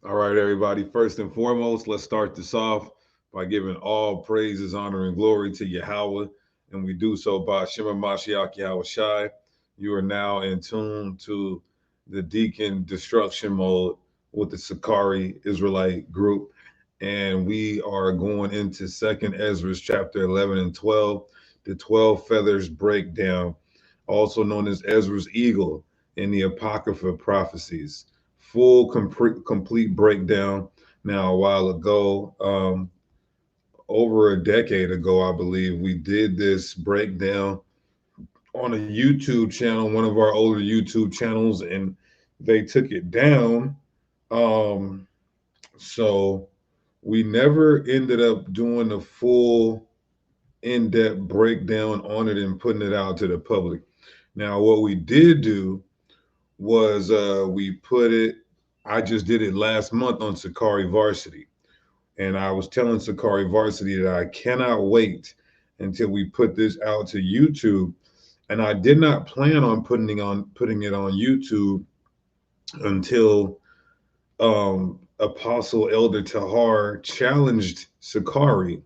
All right, everybody. First and foremost, let's start this off by giving all praises, honor, and glory to Yahweh. And we do so by Shema Mashiach Yahweh Shai. You are now in tune to the Deacon Destruction Mode with the Sakari Israelite group. And we are going into Second Ezra's chapter 11 and 12, the 12 feathers breakdown, also known as Ezra's eagle in the Apocrypha prophecies. Full complete breakdown. Now, a while ago, over a decade ago, I believe, we did this breakdown on a YouTube channel, one of our older YouTube channels, and they took it down. Um, so we never ended up doing a full in-depth breakdown on it and putting it out to the public. Now, what we did do was we put it, I just did it last month on Sakari Varsity. And I was telling Sakari Varsity that I cannot wait until we put this out to YouTube. And I did not plan on putting it on YouTube until Apostle Elder Tahar challenged Sakari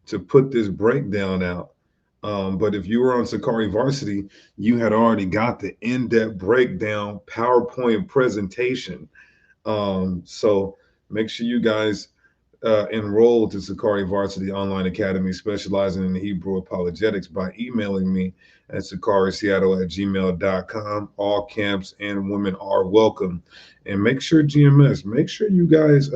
to put this breakdown out. But if you were on Sakari Varsity, you had already got the in-depth breakdown PowerPoint presentation. So make sure you guys enroll to Sakari Varsity Online Academy, specializing in Hebrew apologetics, by emailing me at sakariseattle@gmail.com. All camps and women are welcome. And make sure GMS, make sure you guys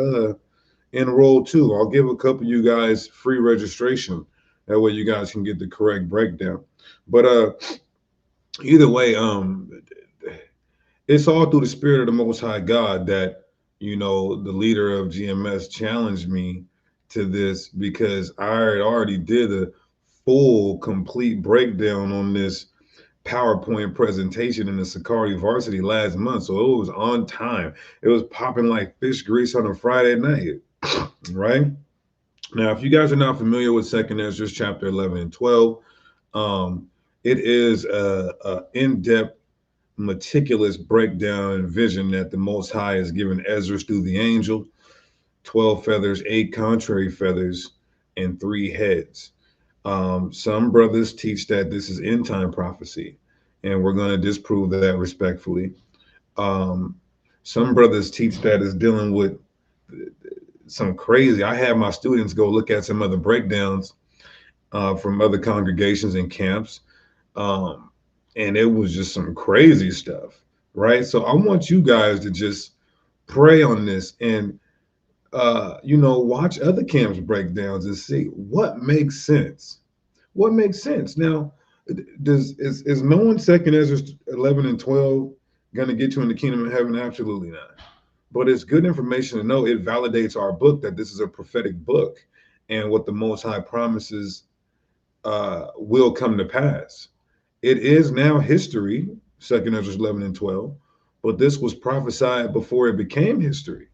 enroll too. I'll give a couple of you guys free registration. That way you guys can get the correct breakdown. But either way, it's all through the spirit of the Most High God that, the leader of GMS challenged me to this, because I had already did a full complete breakdown on this PowerPoint presentation in the Sakari Varsity last month. So it was on time. It was popping like fish grease on a Friday night, right? Now, if you guys are not familiar with Second Ezra chapter 11 and 12, um, it is a in-depth, meticulous breakdown and vision that the Most High has given Ezra through the angel: 12 feathers, 8 contrary feathers, and 3 heads. Some brothers teach that this is end time prophecy, and we're going to disprove that respectfully. Um, some brothers teach that it's dealing with some crazy. I had my students go look at some other breakdowns from other congregations and camps, um, and it was just some crazy stuff, right? So I want you guys to just pray on this and watch other camps breakdowns and see what makes sense. What makes sense now? Is knowing Second Ezra 11 and 12 going to get you in the kingdom of heaven? Absolutely not. But it's good information to know. It validates our book that this is a prophetic book, and what the Most High promises will come to pass. It is now history, Second Ezra 11 and 12, but this was prophesied before it became history.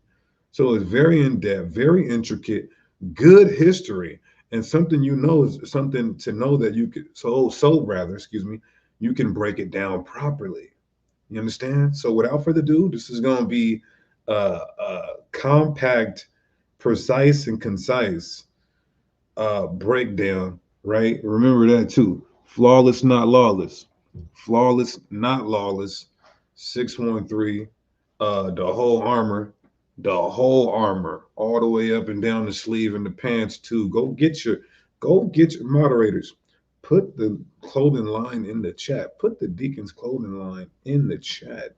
So it's very in depth, very intricate, good history, and something is something to know that you could excuse me, you can break it down properly. You understand? So without further ado, this is going to be a compact, precise, and concise breakdown. Right? Remember that too. Flawless, not lawless. Flawless, not lawless. 613. The whole armor, all the way up and down the sleeve and the pants too. Go get your moderators. Put the clothing line in the chat. Put the deacon's clothing line in the chat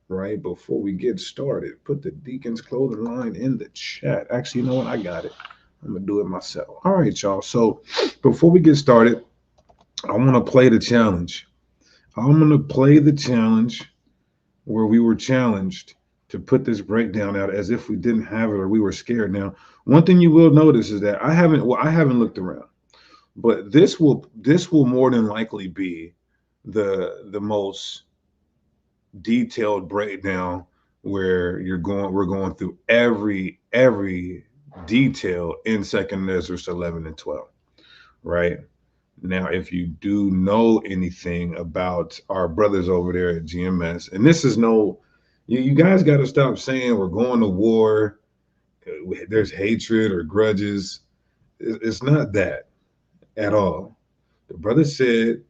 right before we get started. Put the deacon's clothing line in the chat. Actually, you know what? I got it. I'm gonna do it myself. All right, y'all. So before we get started, I want to play the challenge. I'm gonna play the challenge where we were challenged to put this breakdown out as if we didn't have it or we were scared. Now, one thing you will notice is that I haven't looked around, but this will more than likely be the most detailed breakdown where we're going through every detail in Second Ezra 11 and 12, right? Now, if you do know anything about our brothers over there at GMS, and this is no, You guys got to stop saying we're going to war. There's hatred or grudges. It's not that at all. The brother said,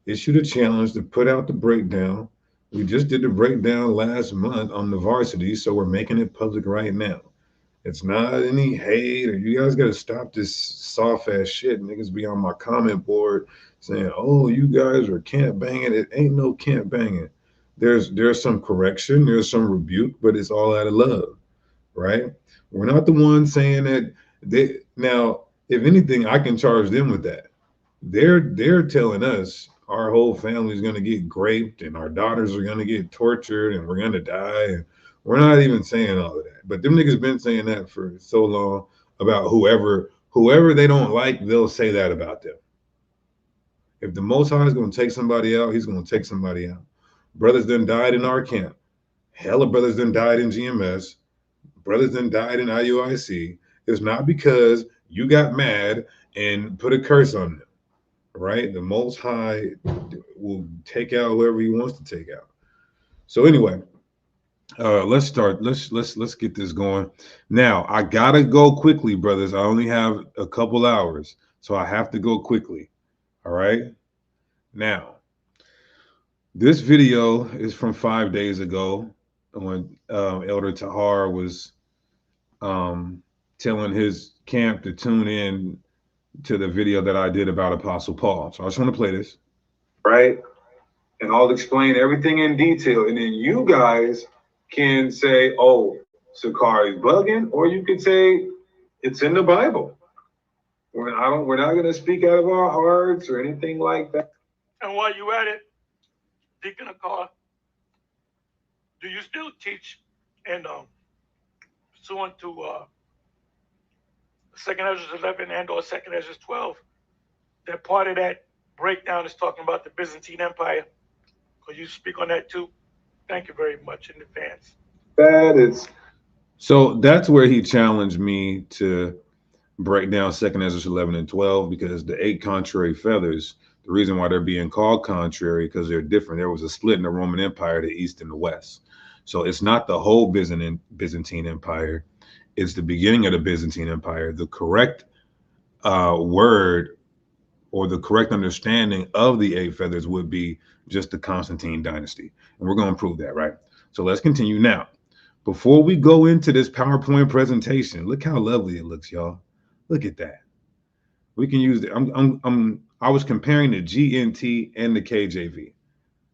issued a challenge to put out the breakdown. We just did the breakdown last month on the varsity, so we're making it public right now. It's not any hate, or you guys got to stop this soft ass shit. Niggas be on my comment board saying, "Oh, you guys are camp banging." It ain't no camp banging. There's some correction, there's some rebuke, but it's all out of love, right? We're not the ones saying that they now. If anything, I can charge them with that. They're telling us our whole family is going to get raped and our daughters are going to get tortured and we're going to die. And we're not even saying all of that. But them niggas been saying that for so long about whoever they don't like, they'll say that about them. If the Most High is going to take somebody out, he's going to take somebody out. Brothers done died in our camp. Hella brothers done died in GMS. Brothers done died in IUIC. It's not because you got mad and put a curse on them, right? The Most High will take out whoever he wants to take out. So anyway, let's start. Let's get this going. Now I gotta go quickly, brothers. I only have a couple hours, so I have to go quickly. All right. Now, this video is from 5 days ago when Elder Tahar was telling his camp to tune in to the video that I did about Apostle Paul. So I just want to play this. Right? And I'll explain everything in detail. And then you guys can say, oh, Sakari's bugging, or you could say it's in the Bible. We're not gonna speak out of our hearts or anything like that. And while you at it, Deacon Akar, do you still teach and pursuant to Second Ezra 11 and or Second Ezra 12, that part of that breakdown is talking about the Byzantine Empire? Could you speak on that too? Thank you very much in advance. That is so. That's where he challenged me to break down Second Ezra 11 and 12, because the 8 contrary feathers. The reason why they're being called contrary because they're different. There was a split in the Roman Empire, the East and the West. So it's not the whole Byzantine Empire. It's the beginning of the Byzantine Empire. The correct word or the correct understanding of the 8 feathers would be just the Constantine dynasty. And we're going to prove that, right? So let's continue now. Before we go into this PowerPoint presentation, look how lovely it looks, y'all. Look at that. We can use it. I was comparing the GNT and the KJV.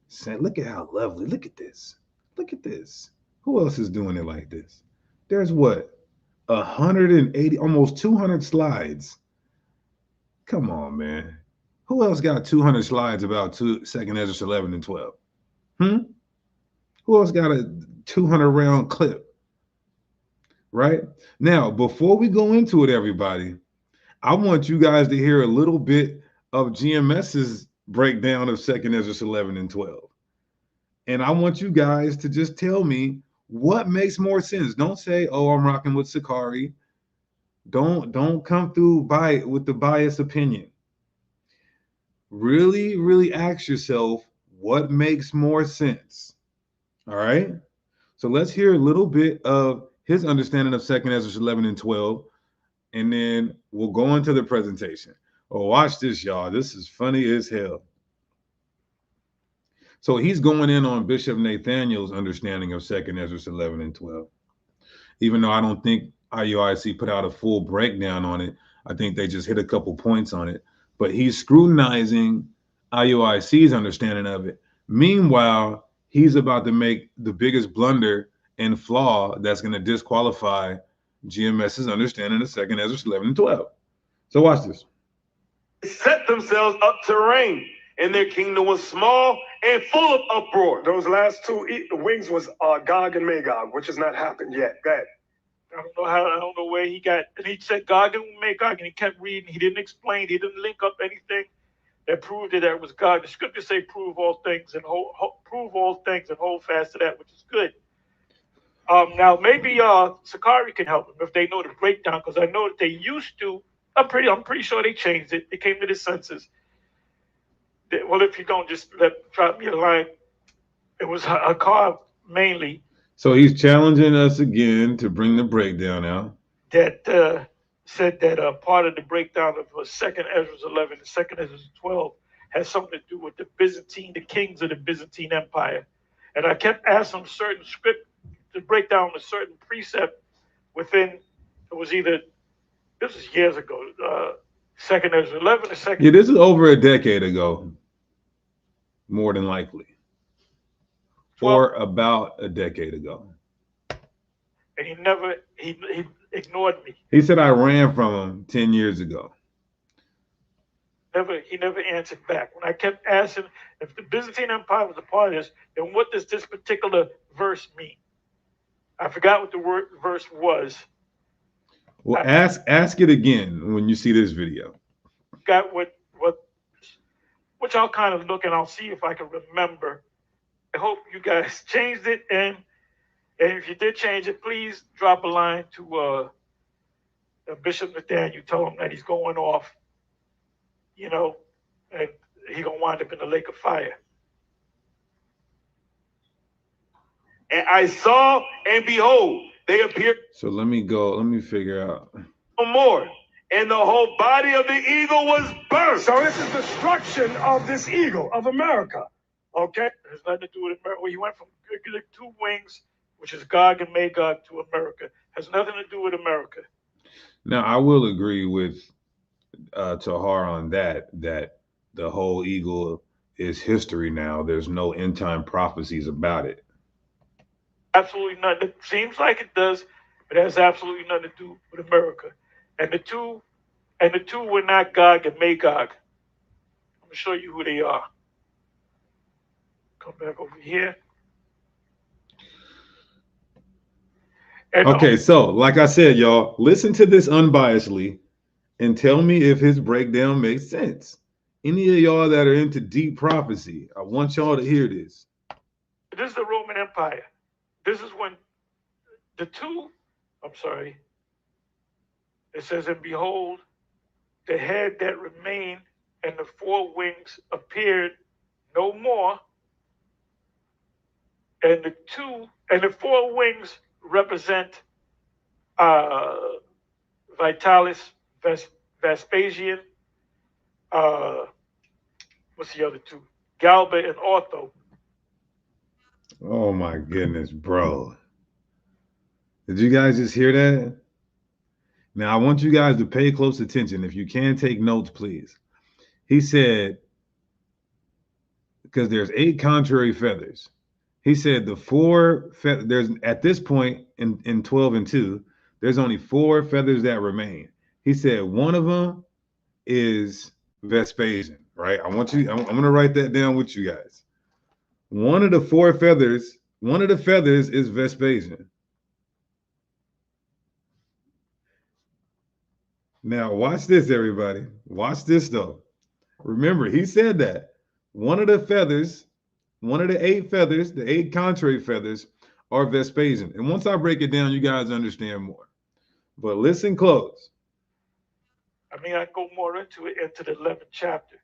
Saying, look at how lovely. Look at this. Look at this. Who else is doing it like this? There's what? 180, almost 200 slides. Come on, man. Who else got 200 slides about 2nd Ezra 11 and 12? Who else got a 200 round clip? Right? Now, before we go into it, everybody, I want you guys to hear a little bit of GMS's breakdown of 2nd Ezra 11 and 12. And I want you guys to just tell me what makes more sense. Don't say, oh, I'm rocking with Sakari. Don't come through with the biased opinion. Really, really ask yourself what makes more sense. All right. So let's hear a little bit of his understanding of 2nd Ezra 11 and 12. And then we'll go into the presentation. Oh, watch this, y'all. This is funny as hell. So he's going in on Bishop Nathaniel's understanding of 2nd Ezra 11 and 12. Even though I don't think IUIC put out a full breakdown on it, I think they just hit a couple points on it. But he's scrutinizing IUIC's understanding of it. Meanwhile, he's about to make the biggest blunder and flaw that's going to disqualify GMS's understanding of 2nd Ezra 11 and 12. So watch this. They set themselves up to reign, and their kingdom was small and full of uproar. Those last two, the wings was Gog and Magog, which has not happened yet. Go ahead. I don't know where he got, and he said Gog and Magog, and he kept reading. He didn't explain. He didn't link up anything that proved that it was God. The scriptures say, "Prove all things and hold fast to that," which is good. Now maybe Sakari can help him if they know the breakdown, because I know that they used to. I'm pretty sure they changed it. They came to the senses. Well, if you don't, just drop me a line. It was a car mainly So he's challenging us again to bring the breakdown out. that said that part of the breakdown of Second Ezra 11 and Second Ezra 12 has something to do with the Byzantine, the kings of the Byzantine Empire. And I kept asking them certain script to break down a certain precept within. It was either this was years ago. Second Ezra 11 and Second. Yeah, this is over a decade ago, more than likely, 12, or about a decade ago. and he ignored me. He said I ran from him 10 years ago. He never answered back. When I kept asking if the Byzantine Empire was a part of this, then what does this particular verse mean? I forgot what the word verse was. Well, ask it again when you see this video. Got which I'll kind of look and I'll see if I can remember. I hope you guys changed it, and if you did change it, please drop a line to Bishop Nathaniel. Tell him that he's going off, you know, and he's gonna wind up in the lake of fire. And I saw, and behold, they appeared So let me figure out. no more. And the whole body of the eagle was burnt. So this is destruction of this eagle of America. Okay? It has nothing to do with America. Well, he went from two wings, which is Gog and Magog, to America. Has nothing to do with America. Now, I will agree with Tahar on that the whole eagle is history now. There's no end time prophecies about it. Absolutely nothing. It seems like it does, but it has absolutely nothing to do with America. And the two were not Gog and Magog. I'm gonna show you who they are. Come back over here. And Okay, so like I said, y'all, listen to this unbiasedly and tell me if his breakdown makes sense. Any of y'all that are into deep prophecy, I want y'all to hear this. This is the Roman Empire. This is when it says, and behold, the head that remained and the four wings appeared no more. And the four wings represent Vitalis, Vespasian, what's the other two? Galba and Otho. Oh my goodness, bro. Did you guys just hear that? Now, I want you guys to pay close attention. If you can take notes, please. He said, because there's 8 contrary feathers. He said the 4 there's at this point in 12 and 2, there's only 4 feathers that remain. He said one of them is Vespasian, right? I'm going to write that down with you guys. One of the 4 feathers, one of the feathers is Vespasian. Now, watch this, everybody. Watch this, though. Remember, he said that one of the feathers, one of the 8 feathers, the 8 contrary feathers, are Vespasian. And once I break it down, you guys understand more. But listen close. I mean, I go more into it into the 11th chapter.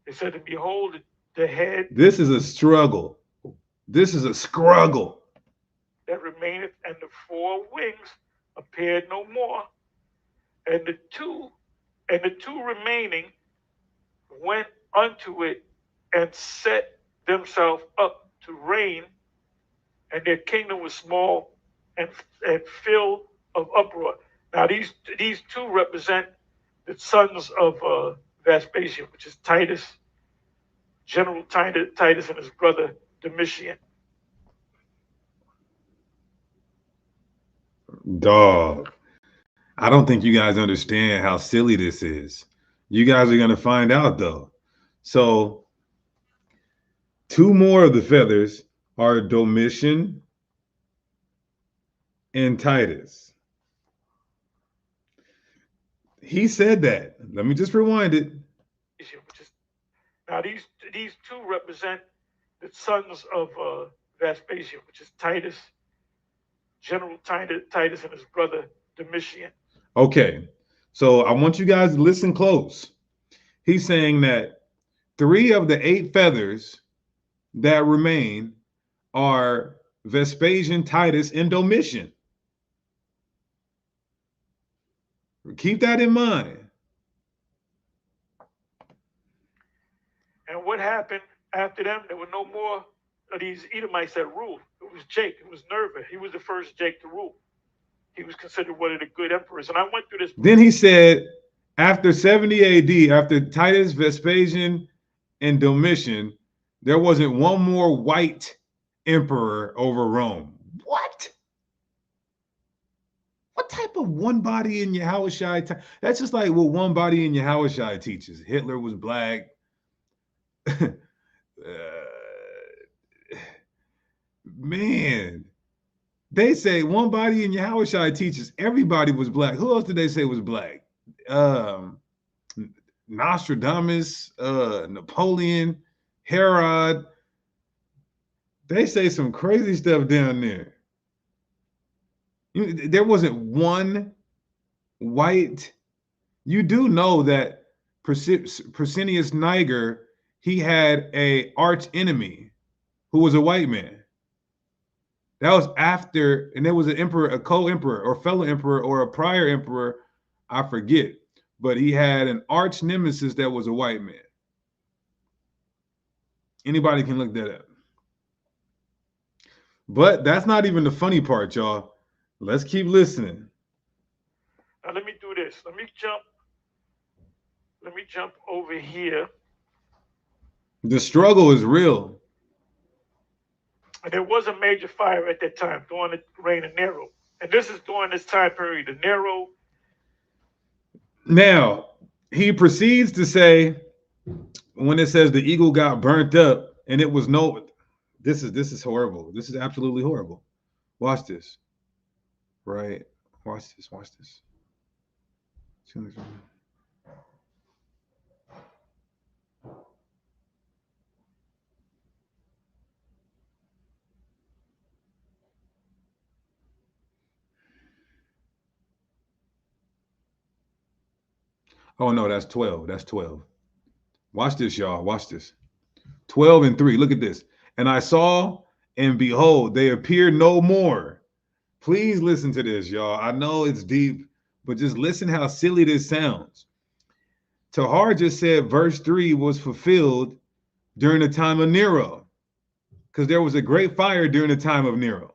It said, and behold, the head. This is a struggle. This is a struggle. That remaineth, and the 4 wings appeared no more. And the two remaining went unto it and set themselves up to reign, and their kingdom was small and filled of uproar. Now these 2 represent the sons of Vespasian, which is Titus, General Titus, and his brother Domitian. Dog. I don't think you guys understand how silly this is. You guys are going to find out, though. So 2 more of the feathers are Domitian and Titus. He said that. Let me just rewind it. Now these 2 represent the sons of Vespasian, which is Titus, General Titus, and his brother Domitian. Okay, so I want you guys to listen close. He's saying that 3 of the 8 feathers that remain are Vespasian, Titus, and Domitian. Keep that in mind. And what happened after them? There were no more of these Edomites that ruled. It was Jake. It was Nerva. He was the first Jake to rule. He was considered one of the good emperors. And I went through this. Then he said, after 70 AD, after Titus, Vespasian, and Domitian, there wasn't one more white emperor over Rome. What? What type of one body in Yahushua? That's just like what one body in Yahushua teaches. Hitler was black. Man, they say one body in Yahushua teaches everybody was black. Who else did they say was black? Nostradamus, Napoleon, Herod. They say some crazy stuff down there. There wasn't one white. You do know that Persinius Niger, he had a arch enemy who was a white man. That was after, and there was an emperor, a co-emperor or fellow emperor or a prior emperor, I forget. But he had an arch nemesis that was a white man. Anybody can look that up. But that's not even the funny part, y'all. Let's keep listening. Now let me do this. Let me jump over here. The struggle is real. And there was a major fire at that time during the reign of Nero. And this is during this time period, the Nero. Now, he proceeds to say, when it says the eagle got burnt up, and it was no, this is horrible. This is absolutely horrible. Watch this. Right? Watch this. Oh, no, that's 12. That's 12. Watch this, y'all. Watch this. 12 and 3. Look at this. And I saw, and behold, they appeared no more. Please listen to this, y'all. I know it's deep, but just listen how silly this sounds. Tahar just said verse 3 was fulfilled during the time of Nero, because there was a great fire during the time of Nero.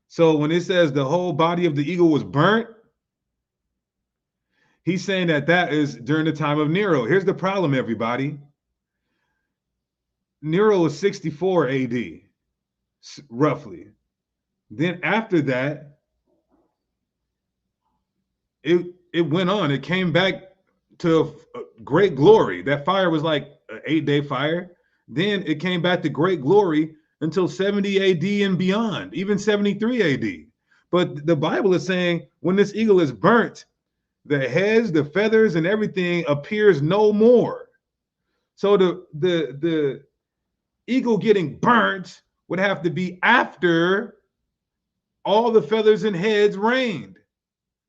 So when it says the whole body of the eagle was burnt, he's saying that is during the time of Nero. Here's the problem, everybody. Nero was 64 AD, roughly. Then after that, it went on. It came back to great glory. That fire was like an 8-day fire. Then it came back to great glory until 70 AD and beyond, even 73 AD. But the Bible is saying when this eagle is burnt, the heads, the feathers, and everything appears no more. So the eagle getting burnt would have to be after all the feathers and heads reigned.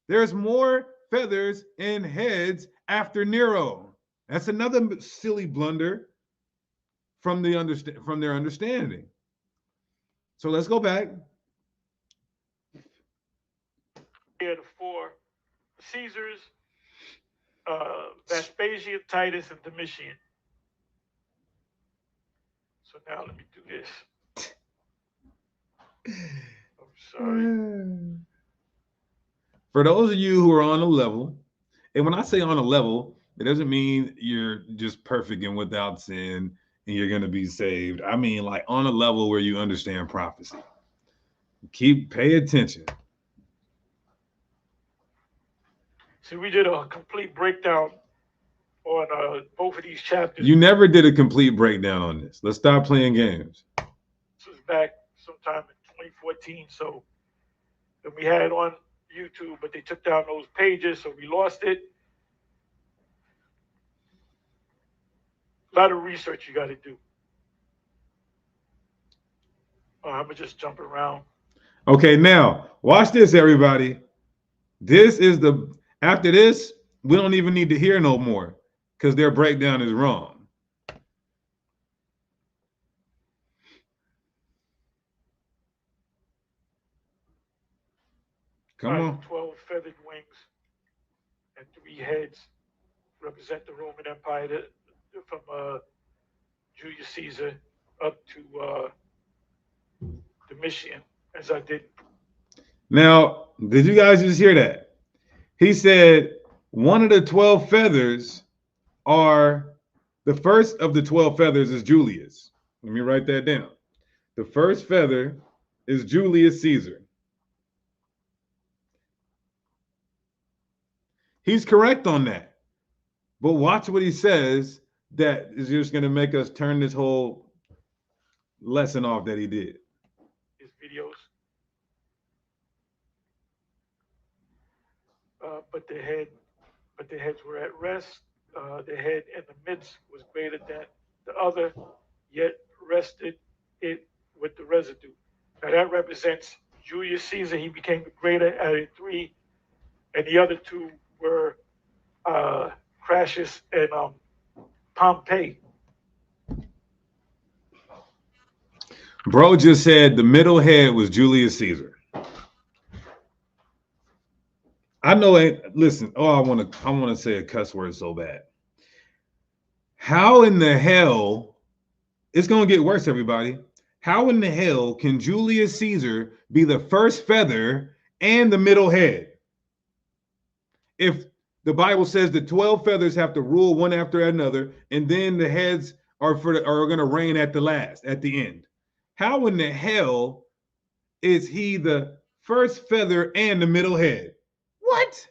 There's more feathers and heads after Nero. That's another silly blunder from their understanding. So let's go back. Here the four Caesars, Vespasian, Titus, and Domitian. So now let me do this. I'm sorry. For those of you who are on a level, and when I say on a level, it doesn't mean you're just perfect and without sin and you're going to be saved. I mean, like on a level where you understand prophecy. Pay attention. So we did a complete breakdown on both of these chapters. You never did a complete breakdown on this. Let's stop playing games. This was back sometime in 2014. So then we had it on YouTube, but they took down those pages, so we lost it. A lot of research you got to do. I'm gonna just jump around. Okay, now watch this, everybody. This is after this, we don't even need to hear no more because their breakdown is wrong. Come on. 12 feathered wings and 3 heads represent the Roman Empire from Julius Caesar up to Domitian, as I did. Now, did you guys just hear that? He said one of the 12 feathers are, the first of the 12 feathers is Julius. Let me write that down. The first feather is Julius Caesar. He's correct on that. But watch what he says that is just going to make us turn this whole lesson off that he did. His videos. But the heads were at rest. The head in the midst was greater than the other, yet rested it with the residue. Now that represents Julius Caesar. He became the greater out of 3, and the other 2 were Crassus and Pompey. Bro just said the middle head was Julius Caesar. I know. Listen. Oh, I want to say a cuss word so bad. How in the hell? It's gonna get worse, everybody. How in the hell can Julius Caesar be the first feather and the middle head? If the Bible says the 12 feathers have to rule one after another, and then the heads are going to reign at the end. How in the hell is he the first feather and the middle head? What?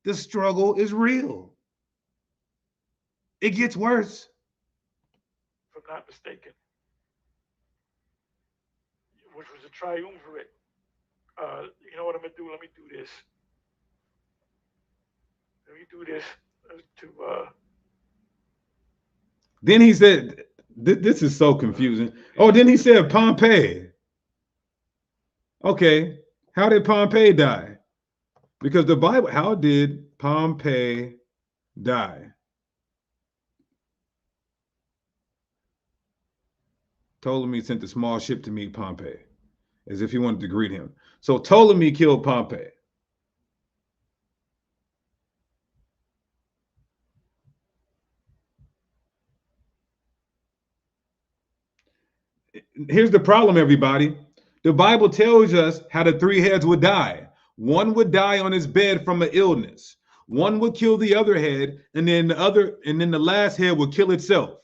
The struggle is real. It gets worse. If I'm not mistaken, which was a triumvirate. You know what I'm going to do? Let me do this. Then he said, this is so confusing. Oh, then he said Pompey. Okay. How did Pompey die? Because the Bible, how did Pompey die? Ptolemy sent a small ship to meet Pompey, as if he wanted to greet him. So Ptolemy killed Pompey. Here's the problem, everybody. The Bible tells us how the 3 heads would die. One would die on his bed from an illness. One would kill the other head, and then the last head would kill itself.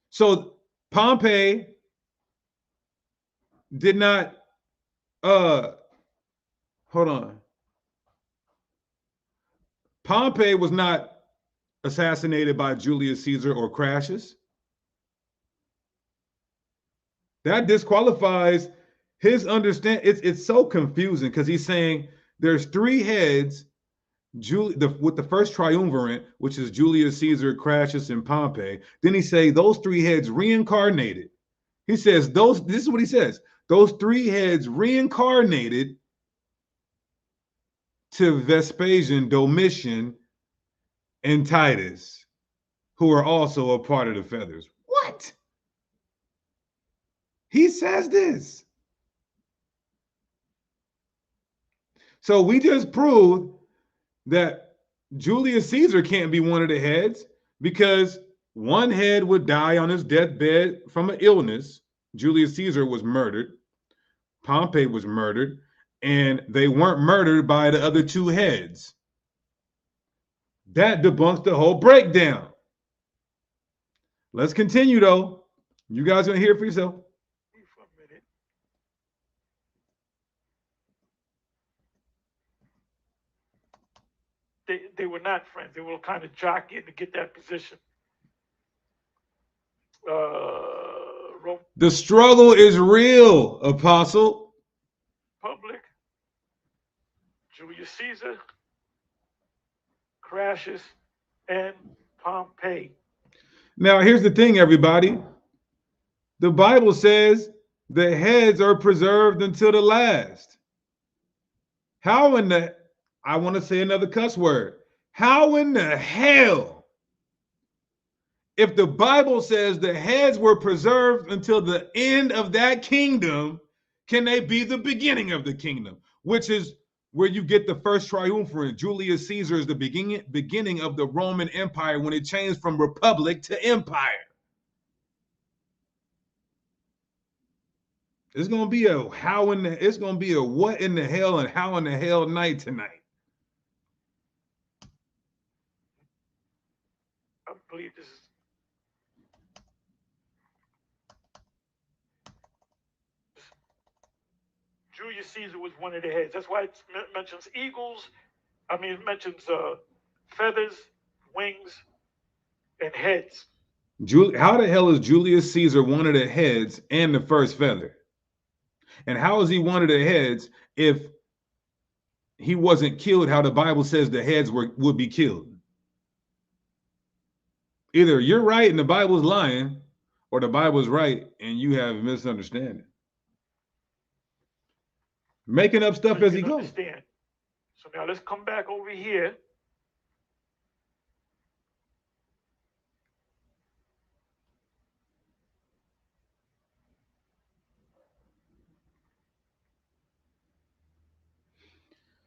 So Pompey did not hold on. Pompey was not assassinated by Julius Caesar or Crassus. That disqualifies his understanding. It's so confusing because he's saying there's 3 heads, with the first triumvirate, which is Julius Caesar, Crassus, and Pompey. Then he say those 3 heads reincarnated. He says this is what he says. Those 3 heads reincarnated to Vespasian, Domitian, and Titus, who are also a part of the feathers. What? He says this. So we just proved that Julius Caesar can't be one of the heads because one head would die on his deathbed from an illness. Julius Caesar was murdered. Pompey was murdered. And they weren't murdered by the other 2 heads. That debunks the whole breakdown. Let's continue, though. You guys are going to hear it for yourself. They were not friends. They were kind of jockeying to get that position. The struggle is real, Apostle. Public, Julius Caesar, Crassus, and Pompey. Now, here's the thing, everybody. The Bible says the heads are preserved until the last. How in the, I want to say another cuss word. How in the hell, if the Bible says the heads were preserved until the end of that kingdom, can they be the beginning of the kingdom? which is where you get the first triumvirate. Julius Caesar is the beginning of the Roman Empire when it changed from republic to empire. It's gonna be a it's gonna be a what in the hell and how in the hell night tonight. I believe this is Julius Caesar was one of the heads. That's why it mentions eagles. I mean, it mentions feathers, wings, and heads. How the hell is Julius Caesar one of the heads and the first feather? And how is he one of the heads if he wasn't killed how the Bible says the heads would be killed? Either you're right and the Bible's lying, or the Bible's right and you have a misunderstanding. Making up stuff as he goes. So now let's come back over here.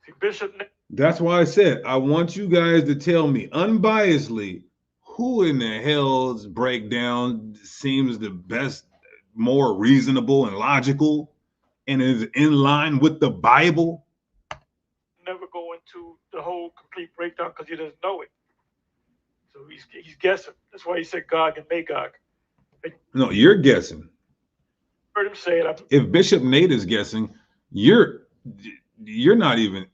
See, Bishop. That's why I said I want you guys to tell me unbiasedly who in the hell's breakdown seems the best, more reasonable and logical, and is in line with the Bible. Never go into the whole complete breakdown because he doesn't know it. So he's guessing. That's why he said Gog and Magog. No, you're guessing. Heard him say it. If Bishop Nate is guessing, you're not even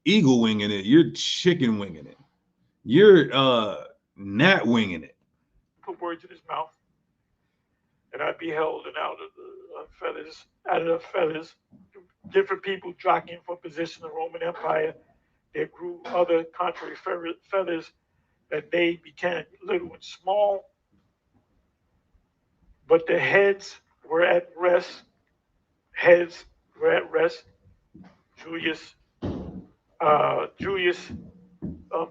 eagle winging it. You're chicken winging it. You're gnat winging it. Put words in his mouth, and I beheld, and out of the feathers, different people jockeying for position in the Roman Empire. There grew other contrary feathers, that they became little and small, but the heads were at rest. Heads were at rest. Julius,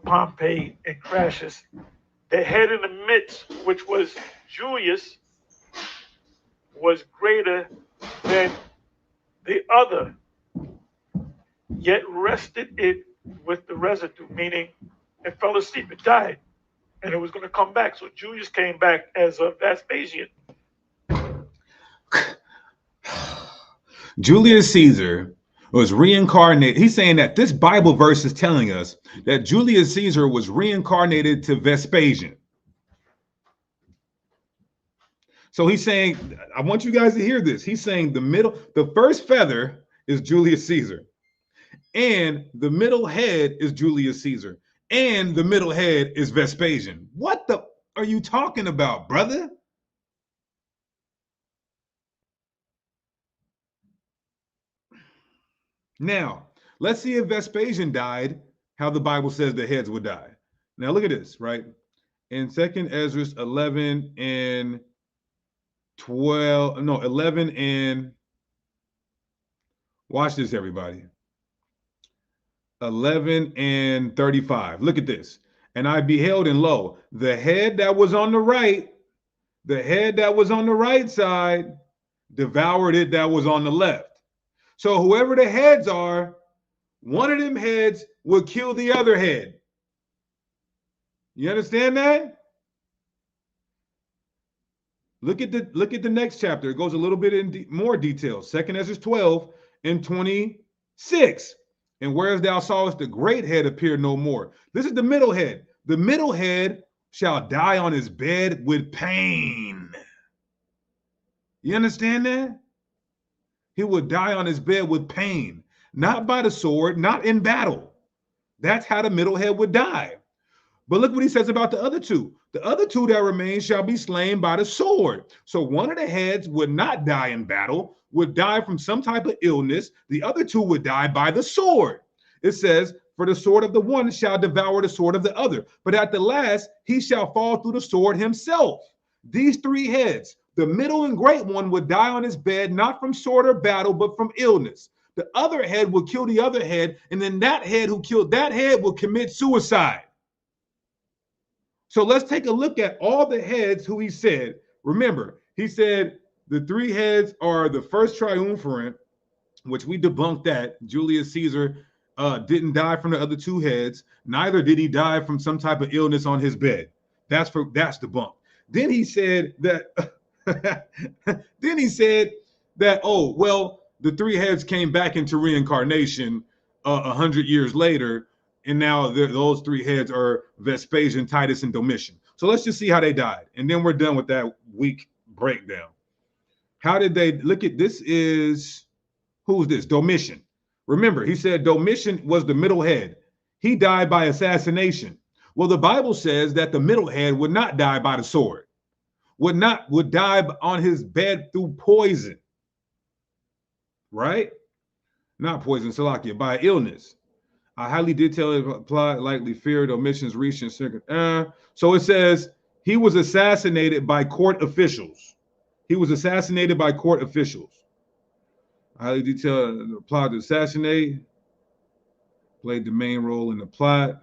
Pompey, and Crassus. The head in the midst, which was Julius, was greater than the other, yet rested it with the residue, meaning it fell asleep, it died, and it was going to come back. So Julius came back as a Vespasian. Julius Caesar was reincarnated. He's saying that this Bible verse is telling us that Julius Caesar was reincarnated to Vespasian. So he's saying, I want you guys to hear this. He's saying the first feather is Julius Caesar, and the middle head is Julius Caesar, and the middle head is Vespasian. What the are you talking about, brother? Now, let's see if Vespasian died, how the Bible says the heads would die. Now, look at this, right? In 2nd Ezras 11 and 12, no, 11 and, watch this, everybody. 11 and 35. Look at this. And I beheld, and lo, the head that was on the right side devoured it that was on the left. So whoever the heads are, one of them heads will kill the other head. You understand that? Look at the next chapter. It goes a little bit in more detail. 2nd Ezra 12 and 26. And whereas thou sawest the great head appear no more. This is the middle head. The middle head shall die on his bed with pain. You understand that? He will die on his bed with pain, not by the sword, not in battle. That's how the middle head would die. But look what he says about the other two. The other two that remain shall be slain by the sword. So one of the heads would not die in battle, would die from some type of illness. The other two would die by the sword. It says, for the sword of the one shall devour the sword of the other. But at the last, he shall fall through the sword himself. These three heads, the middle and great one would die on his bed, not from sword or battle, but from illness. The other head will kill the other head, and then that head who killed that head will commit suicide. So let's take a look at all the heads who he said. Remember, he said the three heads are the first triumvirate, which we debunked that Julius Caesar didn't die from the other two heads. Neither did he die from some type of illness on his bed. That's debunked. Then he said that. Oh well, the three heads came back into reincarnation 100 years later, and now those three heads are Vespasian, Titus, and Domitian. So let's just see how they died, and then we're done with that weak breakdown. How did they look at this? Is who's this? Domitian. Remember, he said Domitian was the middle head. He died by assassination. Well, the Bible says that the middle head would not die by the sword, would die on his bed through poison. Right? Not poison, Salakia, by illness. A highly detailed plot likely feared Domitian's reach in second. So it says he was assassinated by court officials. He was assassinated by court officials. Highly detailed plot to assassinate. Played the main role in the plot.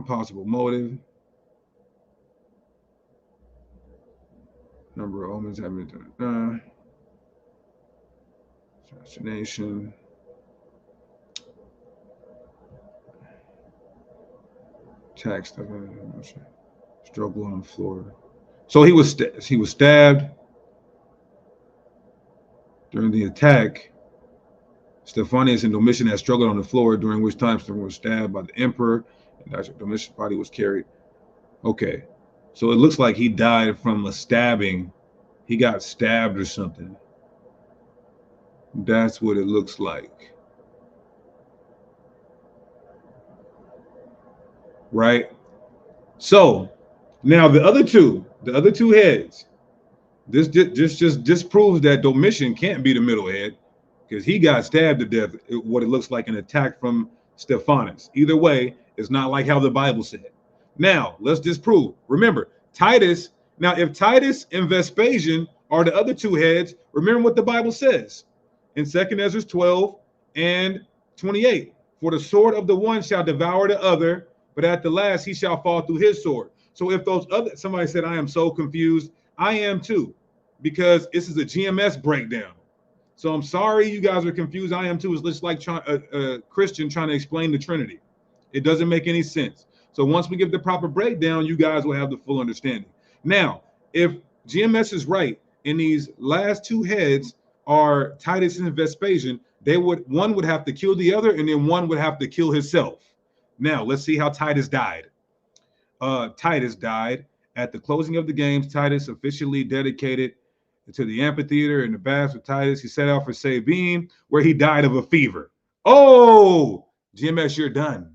Possible motive. Number of omens have been done. Assassination. Attack stuff. Struggle on the floor. So he was stabbed during the attack. Stephanius and Domitian had struggled on the floor, during which time Stephen was stabbed by the emperor, and Domitian's body was carried. Okay, so it looks like he died from a stabbing. He got stabbed or something. That's what it looks like. Right? So now the other two heads, this just disproves that Domitian can't be the middle head, because he got stabbed to death, what it looks like an attack from Stephanus. Either way, it's not like how the Bible said. Now, let's disprove. Remember, Titus, now if Titus and Vespasian are the other two heads, remember what the Bible says in 2 Ezra 12 and 28. For the sword of the one shall devour the other, but at the last he shall fall through his sword. So if those other, somebody said, I am so confused. I am too, because this is a GMS breakdown. So I'm sorry you guys are confused. I am too. It's just like a Christian trying to explain the Trinity. It doesn't make any sense. So once we give the proper breakdown, you guys will have the full understanding. Now, if GMS is right, and these last two heads are Titus and Vespasian, one would have to kill the other, and then one would have to kill himself. Now, let's see how Titus died. Titus died at the closing of the games. Titus officially dedicated to the amphitheater in the baths with Titus. He set out for Sabine, where he died of a fever. Oh, GMS, you're done.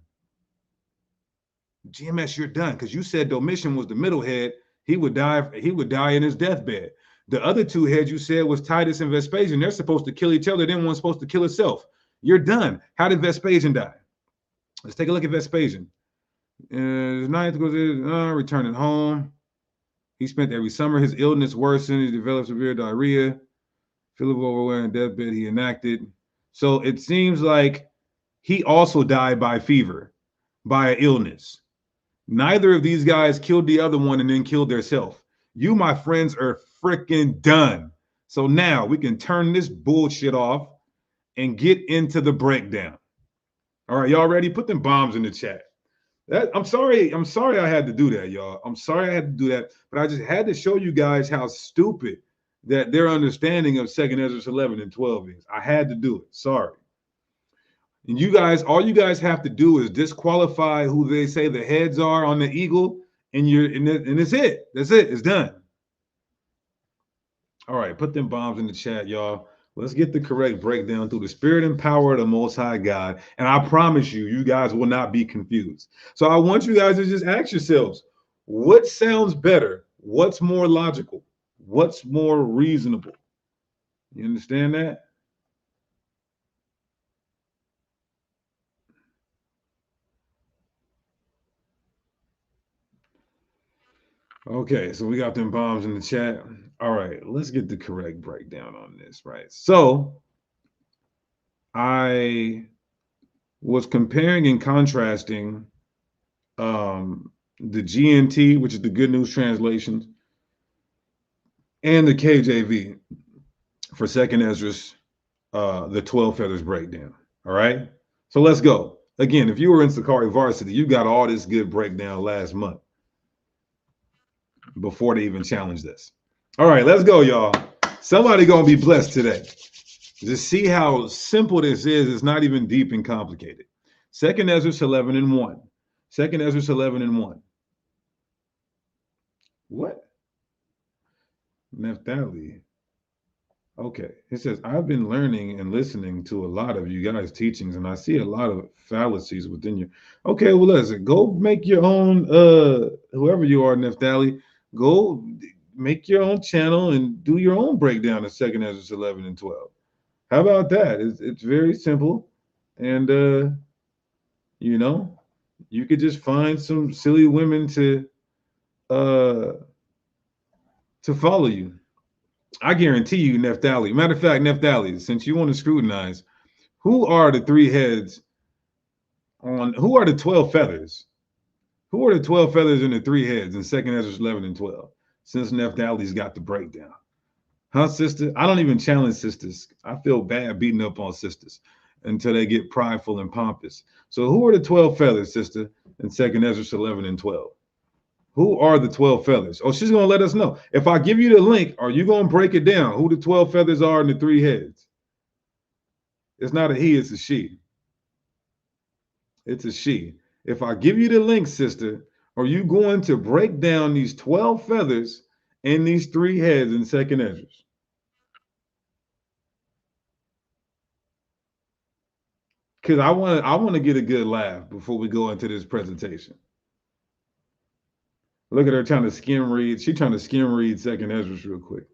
GMS, you're done, because you said Domitian was the middle head. He would die in his deathbed. The other two heads you said was Titus and Vespasian. They're supposed to kill each other. Then one's supposed to kill itself. You're done. How did Vespasian die? Let's take a look at Vespasian. Ninth goes returning home. He spent every summer. His illness worsened. He developed severe diarrhea. Philip overwhelmed in deathbed. He enacted. So it seems like he also died by fever, by an illness. Neither of these guys killed the other one and then killed themselves. You, my friends, are freaking done. So now we can turn this bullshit off and get into the breakdown. All right, y'all ready? Put them bombs in the chat. I'm sorry I had to do that, y'all. I'm sorry I had to do that, but I just had to show you guys how stupid that their understanding of 2nd Ezra 11 and 12 is. I had to do it. Sorry. And you guys, all you guys have to do is disqualify who they say the heads are on the eagle, and it's it. That's it. It's done. All right, put them bombs in the chat, y'all. Let's get the correct breakdown through the spirit and power of the Most High God. And I promise you, you guys will not be confused. So I want you guys to just ask yourselves, what sounds better? What's more logical? What's more reasonable? You understand that? Okay, so we got them bombs in the chat. All right, let's get the correct breakdown on this, right? So I was comparing and contrasting the GNT, which is the Good News Translations, and the KJV for second Ezra's, the 12 feathers breakdown. All right. So let's go. Again, if you were in Sakari Varsity, you got all this good breakdown last month before they even challenged us. All right, let's go, y'all. Somebody gonna be blessed today. Just see how simple this is. It's not even deep and complicated. Second Ezra 11 and 1. Second Ezra 11 and 1. What? Naphtali. Okay. It says, I've been learning and listening to a lot of you guys' teachings, and I see a lot of fallacies within you. Okay, well, listen, go make your own, whoever you are, Naphtali, go make your own channel and do your own breakdown of second Ezra 11 and 12. How about that? It's very simple. And, you know, you could just find some silly women to follow you. I guarantee you, Naphtali. Matter of fact, Naphtali, since you want to scrutinize, who are the three heads on, who are the 12 feathers? Who are the 12 feathers and the three heads in 2nd Ezra 11 and 12? Since Naphtali's got the breakdown. Huh, sister? I don't even challenge sisters. I feel bad beating up on sisters until they get prideful and pompous. So who are the 12 feathers, sister, in 2nd Ezra 11 and 12? Who are the 12 feathers? Oh, she's going to let us know. If I give you the link, are you going to break it down? Who the 12 feathers are and the three heads? It's not a he, it's a she. It's a she. If I give you the link, sister, are you going to break down these 12 feathers and these three heads in 2nd Ezra? Because I want to get a good laugh before we go into this presentation. Look at her trying to skim read. She's trying to skim read 2nd Ezra real quick.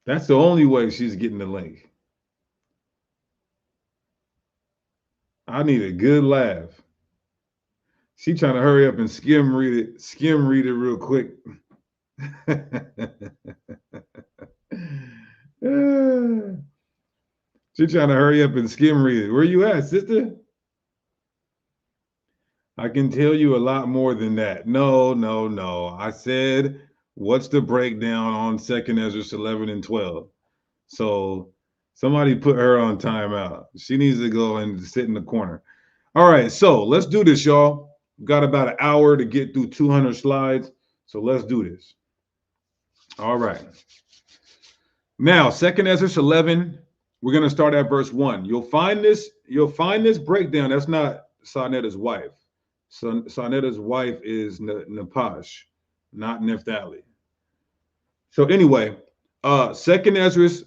That's the only way she's getting the link. I need a good laugh. She's trying to hurry up and skim read it real quick. She's trying to hurry up and skim read it. Where you at, sister? I can tell you a lot more than that. No. I said, what's the breakdown on 2nd Ezra 11 and 12? So somebody put her on timeout. She needs to go and sit in the corner. All right, so let's do this, y'all. We've got about an hour to get through 200 slides. So let's do this. All right. Now, 2nd Ezra 11, we're going to start at verse 1. You'll find this breakdown. That's not Sarnetta's wife. Sarnetta's wife is Napash, not Naphtali. So anyway, 2nd Ezra's,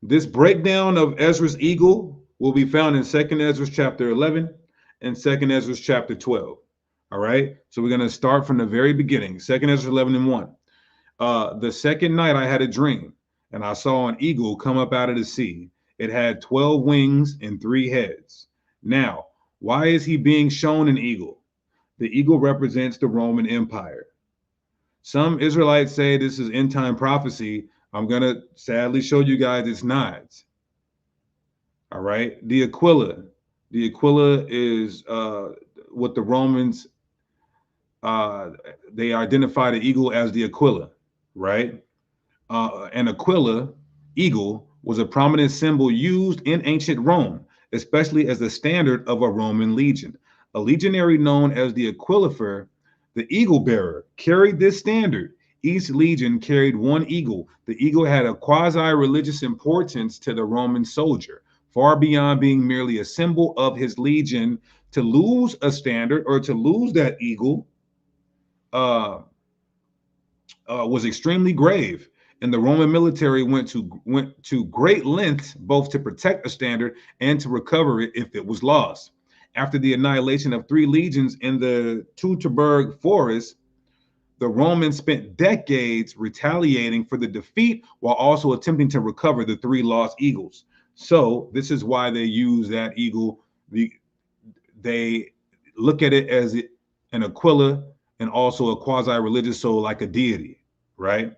this breakdown of Ezra's eagle will be found in 2nd Ezra chapter 11 and 2nd Ezra chapter 12. All right. So we're going to start from the very beginning. 2nd Ezra 11 and 1. The second night I had a dream, and I saw an eagle come up out of the sea. It had 12 wings and 3 heads. Now, why is he being shown an eagle? The eagle represents the Roman Empire. Some Israelites say this is end time prophecy. I'm going to sadly show you guys it's not. All right. The Aquila is what the Romans, they identify the eagle as the Aquila, right? An Aquila eagle was a prominent symbol used in ancient Rome, especially as the standard of a Roman legion. A legionary known as the Aquilifer, the eagle bearer, carried this standard. Each legion carried one eagle. The eagle had a quasi-religious importance to the Roman soldier, far beyond being merely a symbol of his legion. To lose a standard or to lose that eagle was extremely grave, and the Roman military went to great lengths both to protect a standard and to recover it if it was lost. After the annihilation of 3 legions in the Teutoburg forest, the Romans spent decades retaliating for the defeat while also attempting to recover the 3 lost eagles. So this is why they use that eagle. They look at it as an Aquila and also a quasi-religious, so like a deity, right?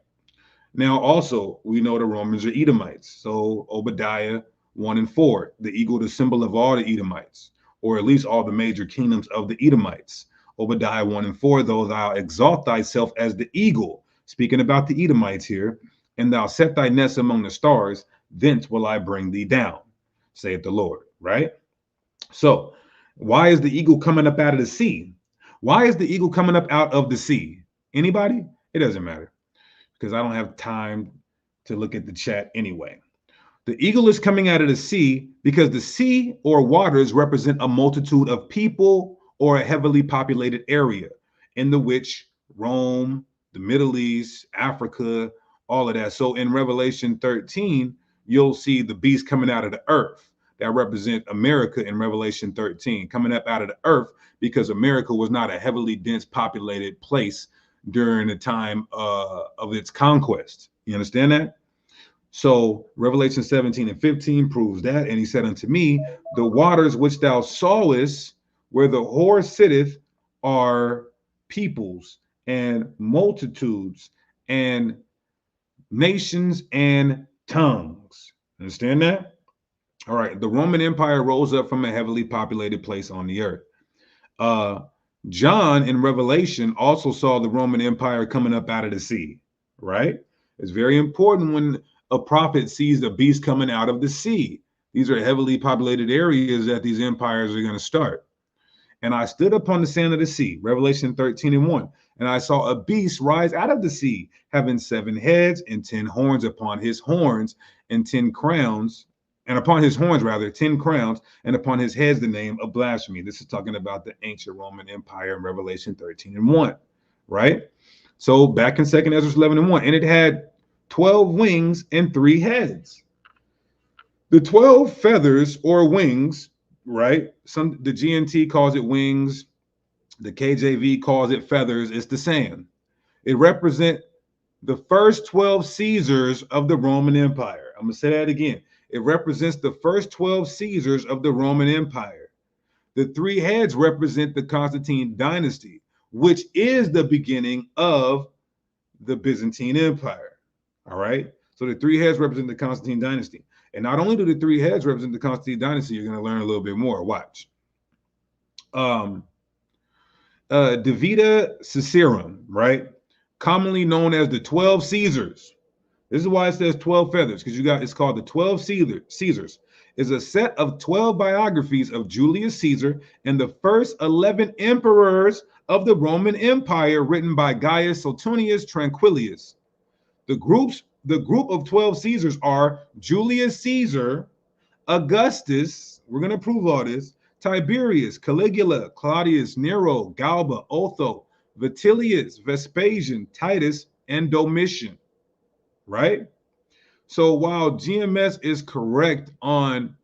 Now, also, we know the Romans are Edomites. So Obadiah 1 and 4, the eagle, the symbol of all the Edomites, or at least all the major kingdoms of the Edomites. Obadiah 1 and 4, though thou exalt thyself as the eagle, speaking about the Edomites here, and thou set thy nest among the stars, thence will I bring thee down, saith the Lord, right? So why is the eagle coming up out of the sea? Why is the eagle coming up out of the sea? Anybody? It doesn't matter, because I don't have time to look at the chat anyway. The eagle is coming out of the sea because the sea or waters represent a multitude of people or a heavily populated area in the which Rome, the Middle East, Africa, all of that. So in Revelation 13, you'll see the beast coming out of the earth that represent America in Revelation 13, coming up out of the earth because America was not a heavily dense populated place during the time of its conquest. You understand that? So Revelation 17 and 15 proves that. And he said unto me, the waters which thou sawest, where the whore sitteth, are peoples and multitudes and nations and tongues. Understand that? All right. The Roman Empire rose up from a heavily populated place on the earth. John in Revelation also saw the Roman Empire coming up out of the sea, right? It's very important when a prophet sees the beast coming out of the sea. These are heavily populated areas that these empires are going to start. And I stood upon the sand of the sea, Revelation 13 and 1, and I saw a beast rise out of the sea, having 7 heads and 10 horns upon his horns, and 10 crowns, and upon his horns, rather, 10 crowns, and upon his heads the name of blasphemy. This is talking about the ancient Roman Empire in Revelation 13 and 1, right? So back in 2nd Ezra 11 and 1, and it had 12 wings and 3 heads. The 12 feathers or wings, right? The GNT calls it wings. The KJV calls it feathers. It's the same. It represents the first 12 Caesars of the Roman Empire. I'm going to say that again. It represents the first 12 Caesars of the Roman Empire. The 3 heads represent the Constantine dynasty, which is the beginning of the Byzantine Empire. All right. So the 3 heads represent the Constantine dynasty. And not only do the 3 heads represent the Constantine dynasty, you're going to learn a little bit more. Watch. Divida Caesarum, right? Commonly known as the 12 Caesars. This is why it says 12 feathers, because it's called the 12 Caesars. Is a set of 12 biographies of Julius Caesar and the first 11 emperors of the Roman Empire, written by Gaius Suetonius Tranquillus. The group of 12 Caesars are Julius Caesar, Augustus, we're going to prove all this, Tiberius, Caligula, Claudius, Nero, Galba, Otho, Vitellius, Vespasian, Titus, and Domitian, right? So while GMS is correct on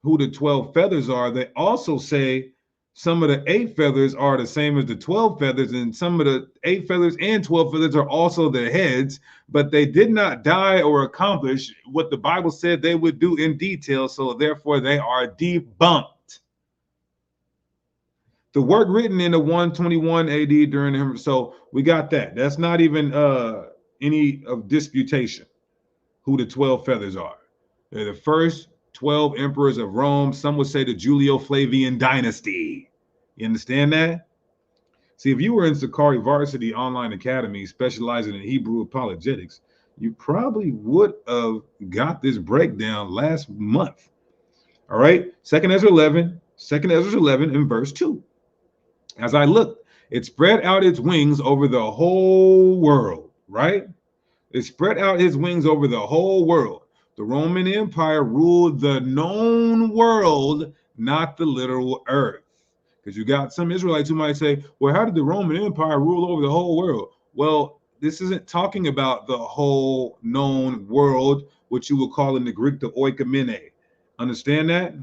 who the 12 feathers are, they also say some of the 8 feathers are the same as the 12 feathers, and some of the 8 feathers and 12 feathers are also the heads, but they did not die or accomplish what the Bible said they would do in detail, so therefore they are debunked. The work written in the 121 AD during him, so we got that. That's not even any of disputation who the 12 feathers are. They're the first 12 emperors of Rome. Some would say the Julio-Flavian dynasty. You understand that? See, if you were in Sakari Varsity Online Academy specializing in Hebrew apologetics, you probably would have got this breakdown last month. All right, 2nd Ezra 11 in verse 2. As I looked, it spread out its wings over the whole world, right? It spread out its wings over the whole world. The Roman Empire ruled the known world, not the literal earth. Because you got some Israelites who might say, well, how did the Roman Empire rule over the whole world? Well, this isn't talking about the whole known world, which you would call in the Greek the oikomene. Understand that?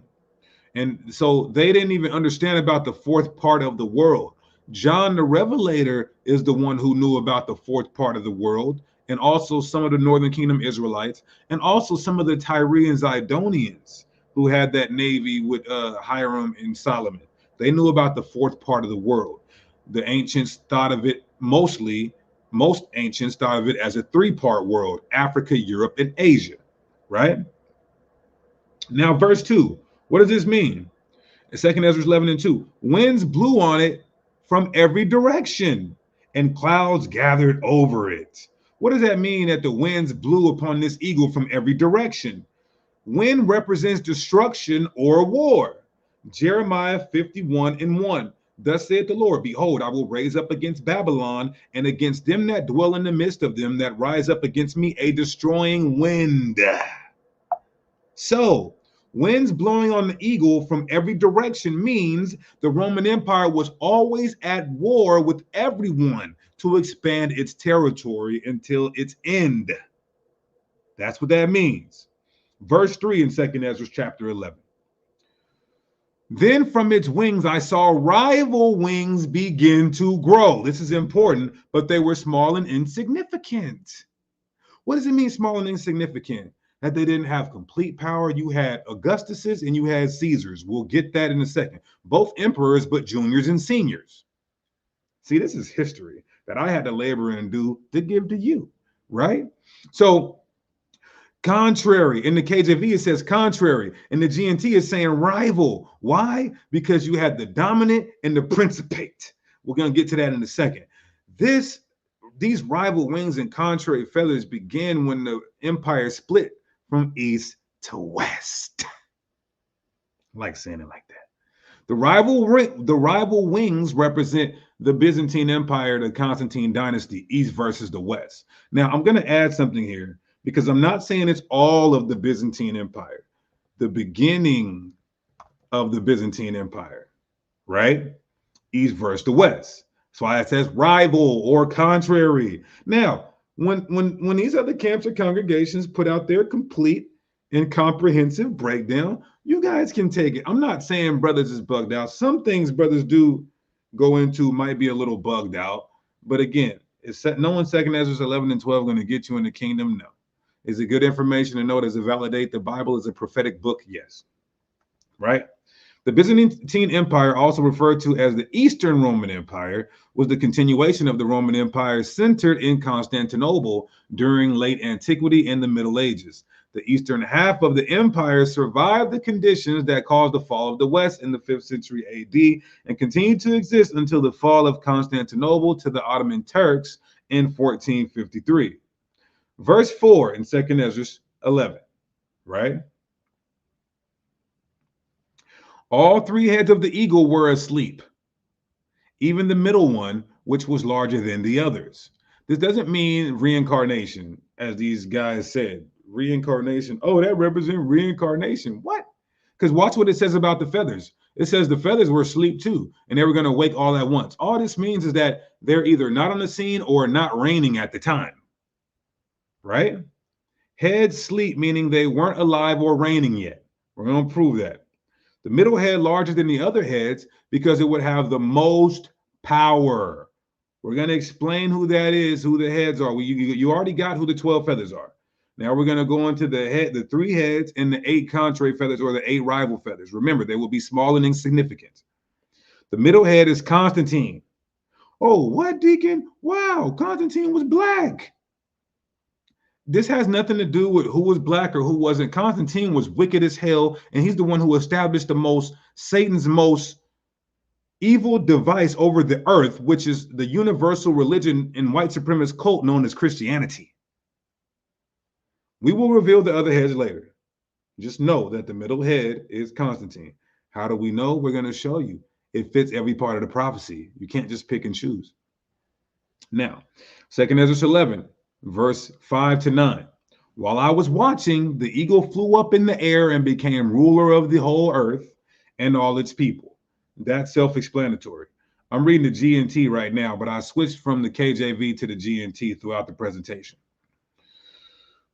And so they didn't even understand about the 4th part of the world. John the Revelator is the one who knew about the 4th part of the world, and also some of the Northern Kingdom Israelites, and also some of the Tyrians, Zidonians, who had that navy with Hiram and Solomon. They knew about the 4th part of the world. The ancients thought of it most ancients thought of it as a 3-part world: Africa, Europe, and Asia, right? Now, verse 2, what does this mean? 2nd Ezra 11 and 2, winds blew on it from every direction, and clouds gathered over it. What does that mean that the winds blew upon this eagle from every direction? Wind represents destruction or war. Jeremiah 51:1. Thus saith the Lord, behold, I will raise up against Babylon and against them that dwell in the midst of them that rise up against me a destroying wind. So, winds blowing on the eagle from every direction means the Roman Empire was always at war with everyone to expand its territory until its end. That's what that means. Verse 3 in 2 Ezra chapter 11. Then from its wings I saw rival wings begin to grow. This is important, but they were small and insignificant. What does it mean, small and insignificant? That they didn't have complete power. You had Augustuses and you had Caesars. We'll get that in a second. Both emperors, but juniors and seniors. See, this is history that I had to labor and do to give to you, right? So, contrary. In the KJV, it says contrary. In the GNT, it's saying rival. Why? Because you had the dominant and the principate. We're going to get to that in a second. These rival wings and contrary feathers began when the empire split from east to west. I like saying it like that. The rival wings represent the Byzantine Empire, the Constantine dynasty, east versus the west. Now, I'm going to add something here, because I'm not saying it's all of the Byzantine Empire, the beginning of the Byzantine Empire, right? East versus the west. That's why it says rival or contrary. Now, when these other camps or congregations put out their complete and comprehensive breakdown, you guys can take it. I'm not saying brothers is bugged out. Some things brothers do go into might be a little bugged out. But again, is knowing 2 Ezra 11 and 12 going to get you in the kingdom? No. Is it good information to know? Does it validate the Bible as a prophetic book? Yes. Right? The Byzantine Empire, also referred to as the Eastern Roman Empire, was the continuation of the Roman Empire centered in Constantinople during late antiquity and the Middle Ages. The eastern half of the empire survived the conditions that caused the fall of the West in the 5th century AD and continued to exist until the fall of Constantinople to the Ottoman Turks in 1453. Verse 4 in 2 Ezra 11, right? All three heads of the eagle were asleep, even the middle one, which was larger than the others. This doesn't mean reincarnation, as these guys said. Reincarnation. Oh, that represents reincarnation. What? Because watch what it says about the feathers. It says the feathers were asleep too, and they were going to wake all at once. All this means is that they're either not on the scene or not reigning at the time. Right? Heads sleep, meaning they weren't alive or reigning yet. We're going to prove that. The middle head larger than the other heads because it would have the most power. We're going to explain who that is, who the heads are. You already got who the 12 feathers are. Now we're going to go into the 3 heads and the 8 contrary feathers, or the 8 rival feathers. Remember, they will be small and insignificant. The middle head is Constantine. Oh, what, Deacon? Wow, Constantine was black. This has nothing to do with who was black or who wasn't. Constantine was wicked as hell, and he's the one who established Satan's most evil device over the earth, which is the universal religion and white supremacist cult known as Christianity. We will reveal the other heads later. Just know that the middle head is Constantine. How do we know? We're going to show you. It fits every part of the prophecy. You can't just pick and choose. Now, 2 Ezra 11, verse 5 to 9. While I was watching, the eagle flew up in the air and became ruler of the whole earth and all its people. That's self-explanatory. I'm reading the GNT right now, but I switched from the KJV to the GNT throughout the presentation.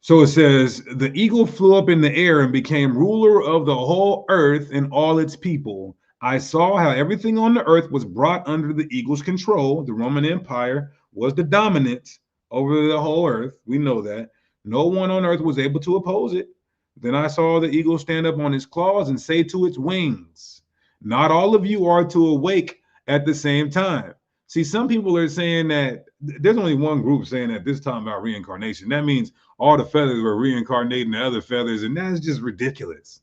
So it says, the eagle flew up in the air and became ruler of the whole earth and all its people. I saw how everything on the earth was brought under the eagle's control. The Roman Empire was the dominant over the whole earth. We know that. No one on earth was able to oppose it. Then I saw the eagle stand up on its claws and say to its wings, not all of you are to awake at the same time. See, some people are saying that there's only one group saying that this time about reincarnation. That means all the feathers were reincarnating the other feathers, and that's just ridiculous.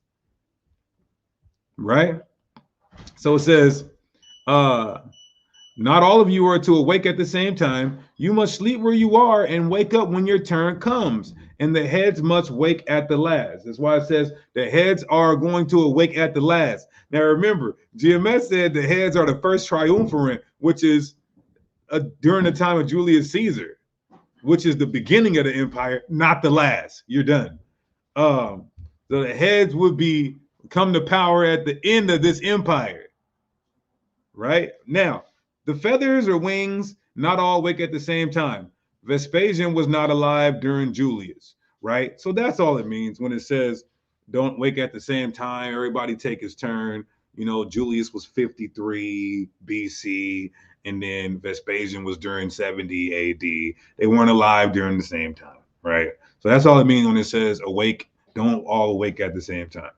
Right? So it says, Not all of you are to awake at the same time. You must sleep where you are and wake up when your turn comes. And the heads must wake at the last. That's why it says the heads are going to awake at the last. Now remember, GMS said the heads are the first triumvirate, which is during the time of Julius Caesar, which is the beginning of the empire, not the last. You're done. So the heads would be come to power at the end of this empire. Right? Now, the feathers or wings not all wake at the same time. Vespasian was not alive during Julius, right? So that's all it means when it says don't wake at the same time, everybody take his turn. You know, Julius was 53 BC, and then Vespasian was during 70 AD. They weren't alive during the same time, right? So that's all it means when it says awake, don't all awake at the same time.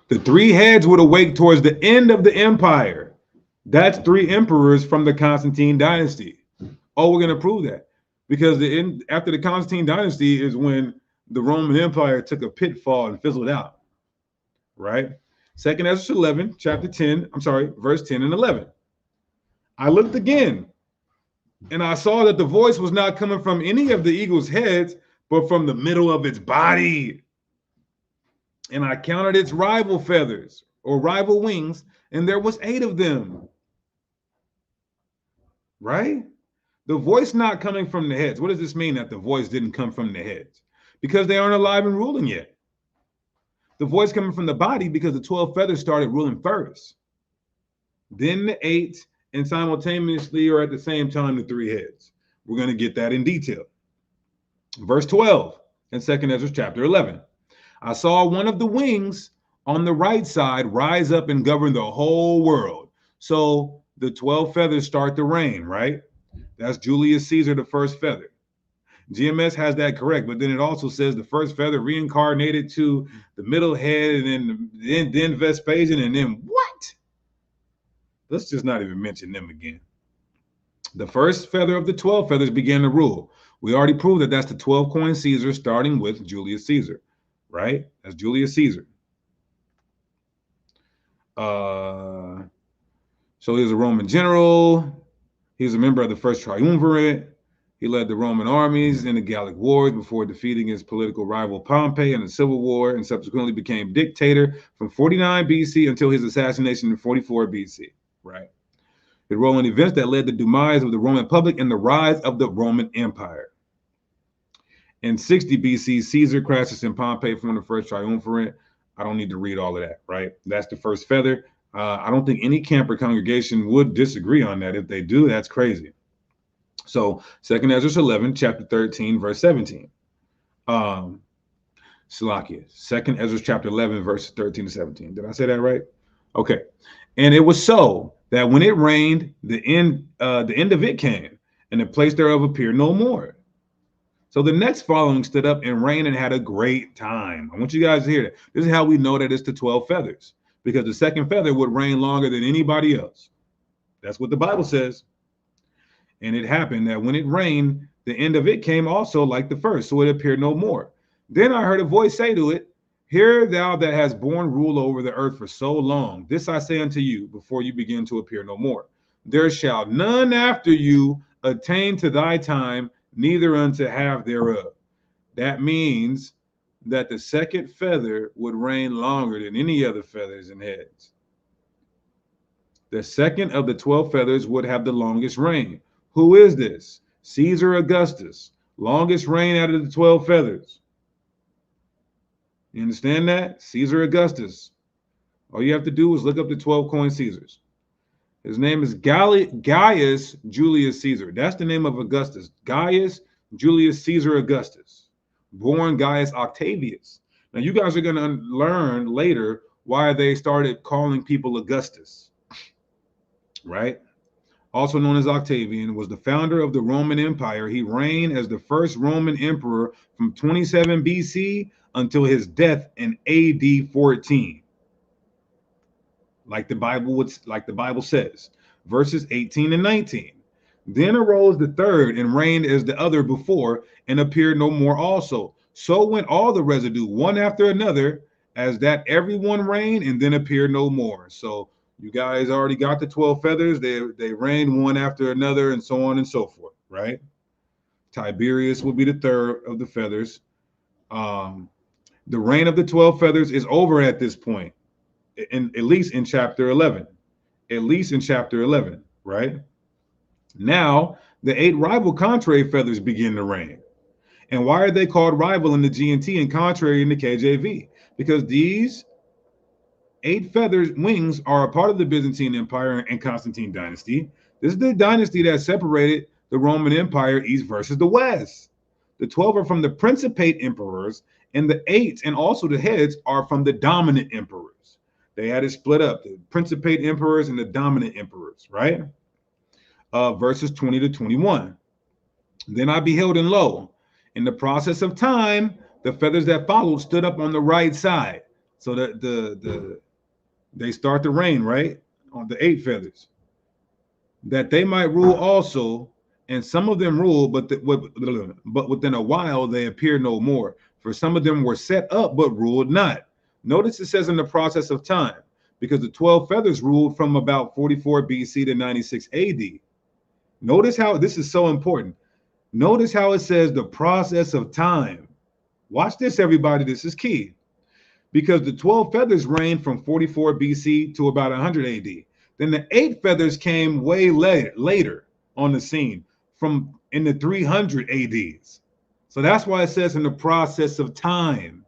The three heads would awake towards the end of the empire. That's three emperors from the Constantine dynasty. Oh, we're going to prove that because after the Constantine dynasty is when the Roman Empire took a pitfall and fizzled out, right? 2nd Ezra 11, chapter 10, verse 10 and 11. I looked again, and I saw that the voice was not coming from any of the eagle's heads, but from the middle of its body. And I counted its rival feathers or rival wings, and there was 8 of them. Right? The voice not coming from the heads. What does this mean that the voice didn't come from the heads? Because they aren't alive and ruling yet. The voice coming from the body because the 12 feathers started ruling first. Then the 8, and simultaneously or at the same time the 3 heads. We're going to get that in detail. Verse 12 in 2nd Ezra chapter 11. I saw one of the wings on the right side rise up and govern the whole world. So the 12 feathers start to reign, right? That's Julius Caesar, the first feather. GMS has that correct, but then it also says the first feather reincarnated to the middle head, and then Vespasian, and then what? Let's just not even mention them again. The first feather of the 12 feathers began to rule. We already proved that that's the 12 coin Caesar, starting with Julius Caesar, right? That's Julius Caesar. So he was a Roman general. He was a member of the first triumvirate. He led the Roman armies in the Gallic Wars before defeating his political rival Pompey in the Civil War, and subsequently became dictator from 49 BC until his assassination in 44 BC, right? The role in events that led to the demise of the Roman Republic and the rise of the Roman Empire. In 60 BC, Caesar Crassus and Pompey formed the first triumvirate. I don't need to read all of that, right? That's the first feather. I don't think any camp or congregation would disagree on that. If they do, that's crazy. So 2nd Ezra 11, chapter 13, verse 17. Salakia, 2nd Ezra chapter 11, verse 13 to 17. Did I say that right? Okay. And it was so that when it rained, the end of it came, and the place thereof appeared no more. So the next following stood up and reigned and had a great time. I want you guys to hear that. This is how we know that it's the 12 feathers, because the second feather would reign longer than anybody else. That's what the Bible says. And it happened that when it rained, the end of it came also like the first, so it appeared no more. Then I heard a voice say to it, Hear thou that hast borne rule over the earth for so long. This I say unto you, before you begin to appear no more. There shall none after you attain to thy time, neither unto half thereof. That means that the second feather would reign longer than any other feathers and heads. The second of the 12 feathers would have the longest reign. Who is this? Caesar Augustus, longest reign out of the 12 feathers. You understand that? Caesar Augustus. All you have to do is look up the 12 coin Caesars. His name is Gaius Julius Caesar. That's the name of Augustus. Gaius Julius Caesar Augustus, born Gaius Octavius. Now you guys are going to learn later why they started calling people Augustus, right? Also known as Octavian, was the founder of the Roman Empire. He reigned as the first Roman emperor from 27 BC until his death in AD 14. Like the Bible says, verses 18 and 19. Then arose the third and reigned as the other before, and appeared no more also. So went all the residue, one after another, as that everyone reigned and then appeared no more. So you guys already got the 12 feathers. They reigned one after another, and so on and so forth, right? Tiberius will be the third of the feathers. The reign of the 12 feathers is over at this point, at least in chapter 11. At least in chapter 11, right? Now, the 8 rival contrary feathers begin to reign. And why are they called rival in the GNT and contrary in the KJV? Because these 8 feathers wings are a part of the Byzantine Empire and Constantine dynasty. This is the dynasty that separated the Roman Empire east versus the west. The 12 are from the Principate emperors, and the 8 and also the heads are from the dominant emperors. They had it split up, the Principate emperors and the dominant emperors, right? Verses 20 to 21. Then I beheld, and lo, in the process of time, the feathers that followed stood up on the right side. So they start to reign, right? On the 8 feathers. That they might rule also, and some of them ruled, but within a while they appeared no more. For some of them were set up, but ruled not. Notice it says in the process of time, because the 12 feathers ruled from about 44 BC to 96 AD. Notice how this is so important. Notice how it says the process of time. Watch this, everybody. This is key. Because the 12 feathers reigned from 44 BC to about 100 AD. Then the 8 feathers came way later on the scene, from in the 300 ADs. So that's why it says in the process of time.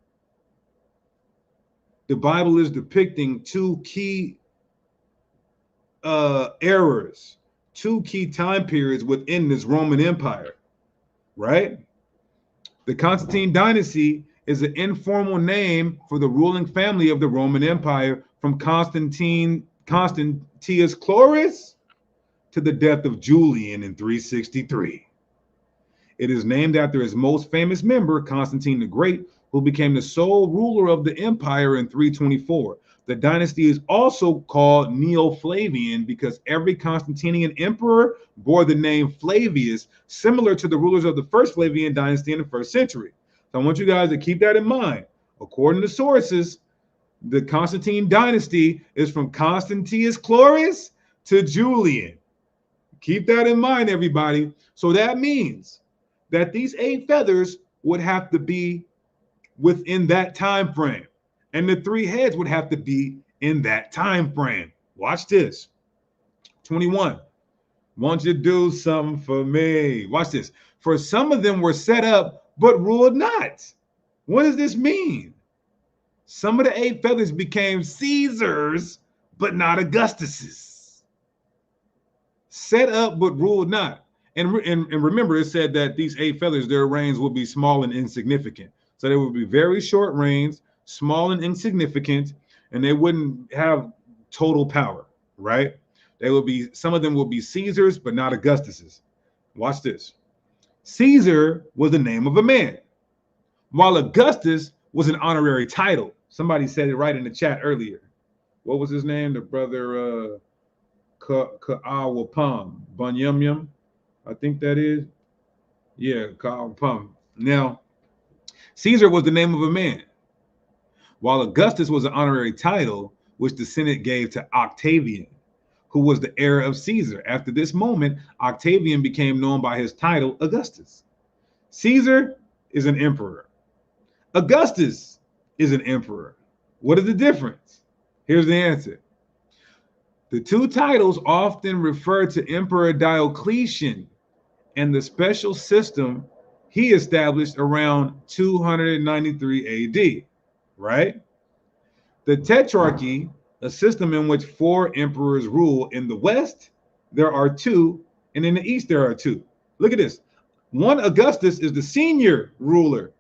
The Bible is depicting 2 key eras, 2 key time periods within this Roman Empire, right? The Constantine dynasty is an informal name for the ruling family of the Roman Empire from Constantius Chlorus to the death of Julian in 363. It is named after his most famous member, Constantine the Great, who became the sole ruler of the empire in 324. The dynasty is also called Neo-Flavian because every Constantinian emperor bore the name Flavius, similar to the rulers of the first Flavian dynasty in the 1st century. So I want you guys to keep that in mind. According to sources, the Constantine dynasty is from Constantius Chlorus to Julian. Keep that in mind, everybody. So that means that these 8 feathers would have to be within that time frame, and the 3 heads would have to be in that time frame. Watch this. 21. Want you to do something for me. Watch this. For some of them were set up, but ruled not. What does this mean? Some of the 8 feathers became Caesars, but not Augustus's. Set up, but ruled not. And remember, it said that these 8 feathers, their reigns will be small and insignificant. So they would be very short reigns, small and insignificant, and they wouldn't have total power, right? They will be, some of them will be Caesars, but not Augustus's. Watch this. Caesar was the name of a man, while Augustus was an honorary title. Somebody said it right in the chat earlier. What was his name? The brother Ka'awapam, Bunyamyam, I think that is. Yeah, Ka'awapam. Now, Caesar was the name of a man, while Augustus was an honorary title, which the Senate gave to Octavian, who was the heir of Caesar. After this moment, Octavian became known by his title, Augustus. Caesar is an emperor. Augustus is an emperor. What is the difference? Here's the answer. The 2 titles often refer to Emperor Diocletian and the special system he established around 293 AD, right? The Tetrarchy, a system in which 4 emperors rule. In the West, there are 2, and in the East, there are 2. Look at this. One Augustus is the senior ruler.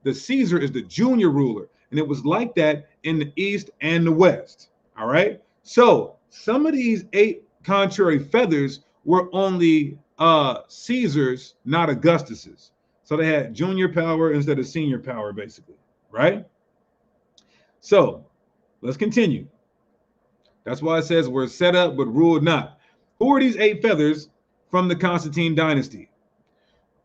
The Caesar is the junior ruler. And it was like that in the East and the West, all right? So some of these 8 contrary feathers were only Caesars, not Augustus's. So they had junior power instead of senior power, basically, right? So let's continue. That's why it says we're set up but ruled not. Who are these 8 feathers from the Constantine dynasty?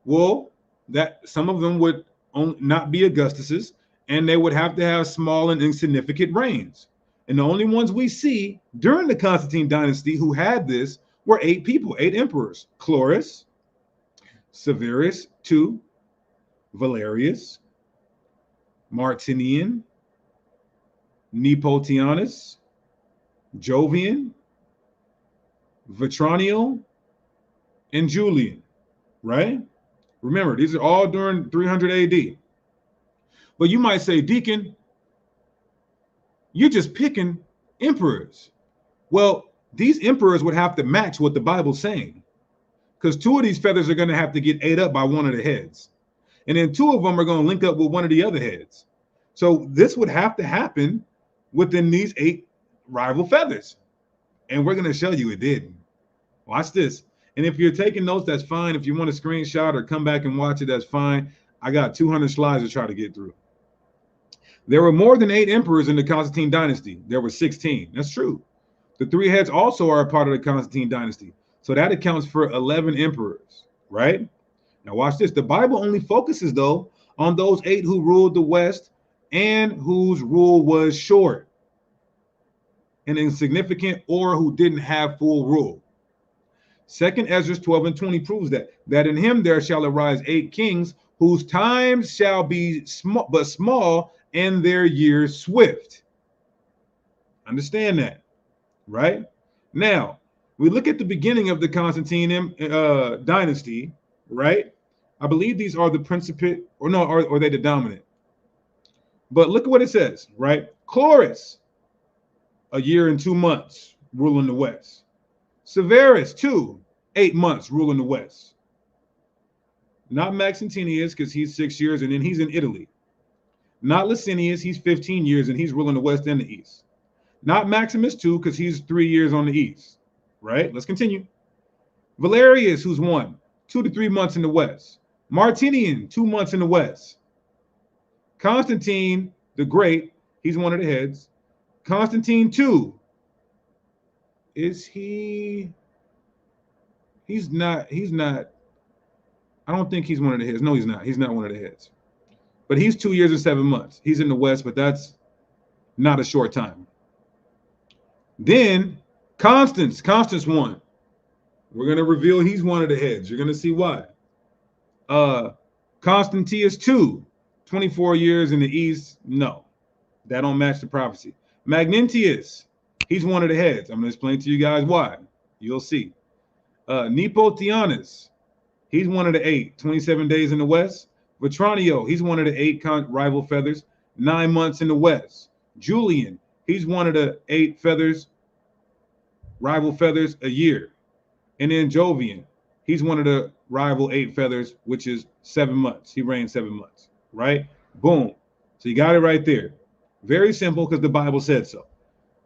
Well, that some of them would not be Augustus's, and they would have to have small and insignificant reigns. And the only ones we see during the Constantine dynasty who had this were 8 people, 8 emperors: Cloris, Severus II, Valerius, Martinian, Nepotianus, Jovian, Vetranio, and Julian, right? Remember, these are all during 300 AD. But you might say, Deacon, you're just picking emperors. Well, these emperors would have to match what the Bible's saying, because 2 of these feathers are going to have to get ate up by one of the heads. And then 2 of them are going to link up with one of the other heads. So this would have to happen within these 8 rival feathers. And we're going to show you it didn't. Watch this. And if you're taking notes, that's fine. If you want to screenshot or come back and watch it, that's fine. I got 200 slides to try to get through. There were more than 8 emperors in the Constantine dynasty. There were 16. That's true. The 3 heads also are a part of the Constantine dynasty. So that accounts for 11 emperors, right? Now watch this. The Bible only focuses, though, on those 8 who ruled the West and whose rule was short and insignificant, or who didn't have full rule. 2nd Ezras 12 and 20 proves that in him there shall arise 8 kings whose times shall be small and their years swift. Understand that, right? Now, we look at the beginning of the Constantine dynasty, right? I believe these are the principate, or no, or they the dominant. But look at what it says, right? Cloris, a year and 2 months, ruling the West. Severus, 8 months, ruling the West. Not Maxentius, because he's 6 years, and then he's in Italy. Not Licinius, he's 15 years, and he's ruling the West and the East. Not Maximus, because he's 3 years on the East, right? Let's continue. Valerius, who's 2 to 3 months in the West. Martinian, 2 months in the West. Constantine the Great, he's one of the heads. Constantine II, is he? He's not. I don't think he's one of the heads. No, he's not. He's not one of the heads. But he's 2 years and 7 months. He's in the West, but that's not a short time. Then Constance I. We're going to reveal he's one of the heads. You're going to see why. Constantius II, 24 years in the East. No, that don't match the prophecy. Magnentius, he's one of the heads. I'm going to explain to you guys why. You'll see. Nepotianus, he's one of the 8, 27 days in the West. Vetranio, he's one of the 8 rival feathers, 9 months in the West. Julian, he's one of the 8 feathers, rival feathers, a year. And then Jovian, he's one of the rival 8 feathers, which is 7 months. He reigned 7 months, right? Boom. So you got it right there. Very simple, because the Bible said so.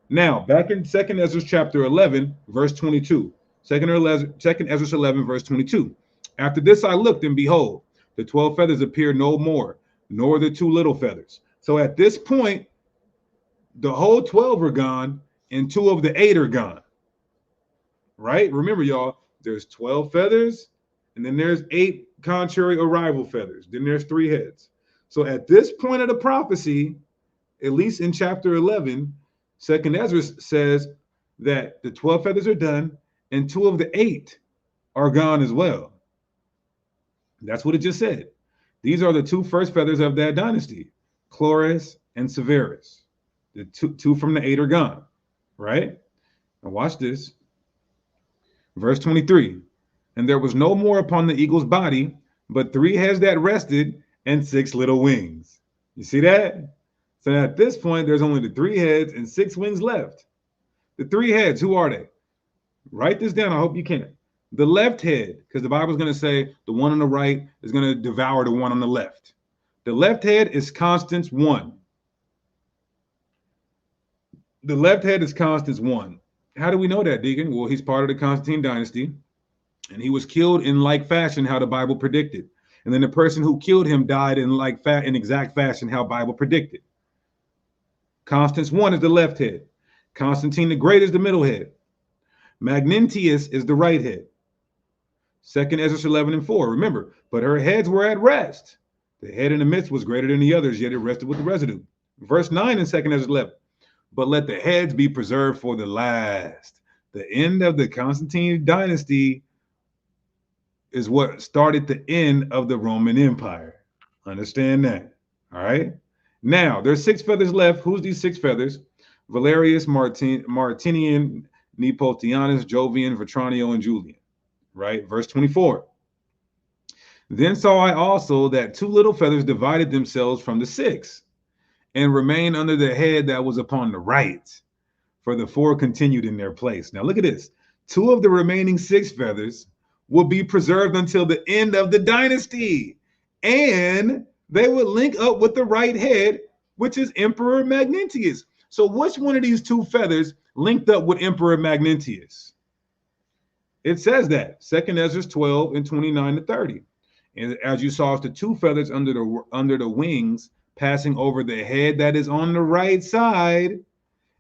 Now, back in 2nd Ezra chapter 11, verse 22. 2nd Ezra 11, verse 22. After this I looked, and behold, the 12 feathers appeared no more, nor the 2 little feathers. So at this point, the whole 12 are gone, and 2 of the 8 are gone. Right? Remember, y'all, there's 12 feathers, and then there's 8 contrary or rival feathers. Then there's 3 heads. So at this point of the prophecy, at least in chapter 11, 2nd Ezra says that the 12 feathers are done, and 2 of the 8 are gone as well. That's what it just said. These are the 2 first feathers of that dynasty, Cloris and Severus. The two from the 8 are gone, right? Now watch this. Verse 23. And there was no more upon the eagle's body, but 3 heads that rested, and 6 little wings. You see that? So at this point, there's only the 3 heads and 6 wings left. The 3 heads, who are they? Write this down. I hope you can. The left head, because the Bible is going to say the one on the right is going to devour the one on the left. The left head is Constance I. The left head is Constance I. How do we know that, Deacon? Well, he's part of the Constantine dynasty, and he was killed in like fashion how the Bible predicted. And then the person who killed him died in exact fashion how Bible predicted. Constance I is the left head. Constantine the Great is the middle head. Magnentius is the right head. 2nd Ezra 11 and 4. Remember, but her heads were at rest, The head in the midst was greater than the others, yet it rested with the residue. Verse 9 in 2nd Ezra 11. But let the heads be preserved for the last. The end of the Constantine dynasty is what started the end of the Roman Empire. Understand that. All right. Now, there's 6 feathers left. Who's these 6 feathers? Valerius, Martinian, Nepotianus, Jovian, Vetranio, and Julian. Right. Verse 24. Then saw I also that 2 little feathers divided themselves from the 6 and remained under the head that was upon the right, for the 4 continued in their place. Now look at this. 2 of the remaining 6 feathers will be preserved until the end of the dynasty, and they would link up with the right head, which is Emperor Magnentius. So which one of these 2 feathers linked up with Emperor Magnentius? It says that, 2nd Ezra 12 and 29 to 30. And as you saw, it's the 2 feathers under the wings passing over the head that is on the right side.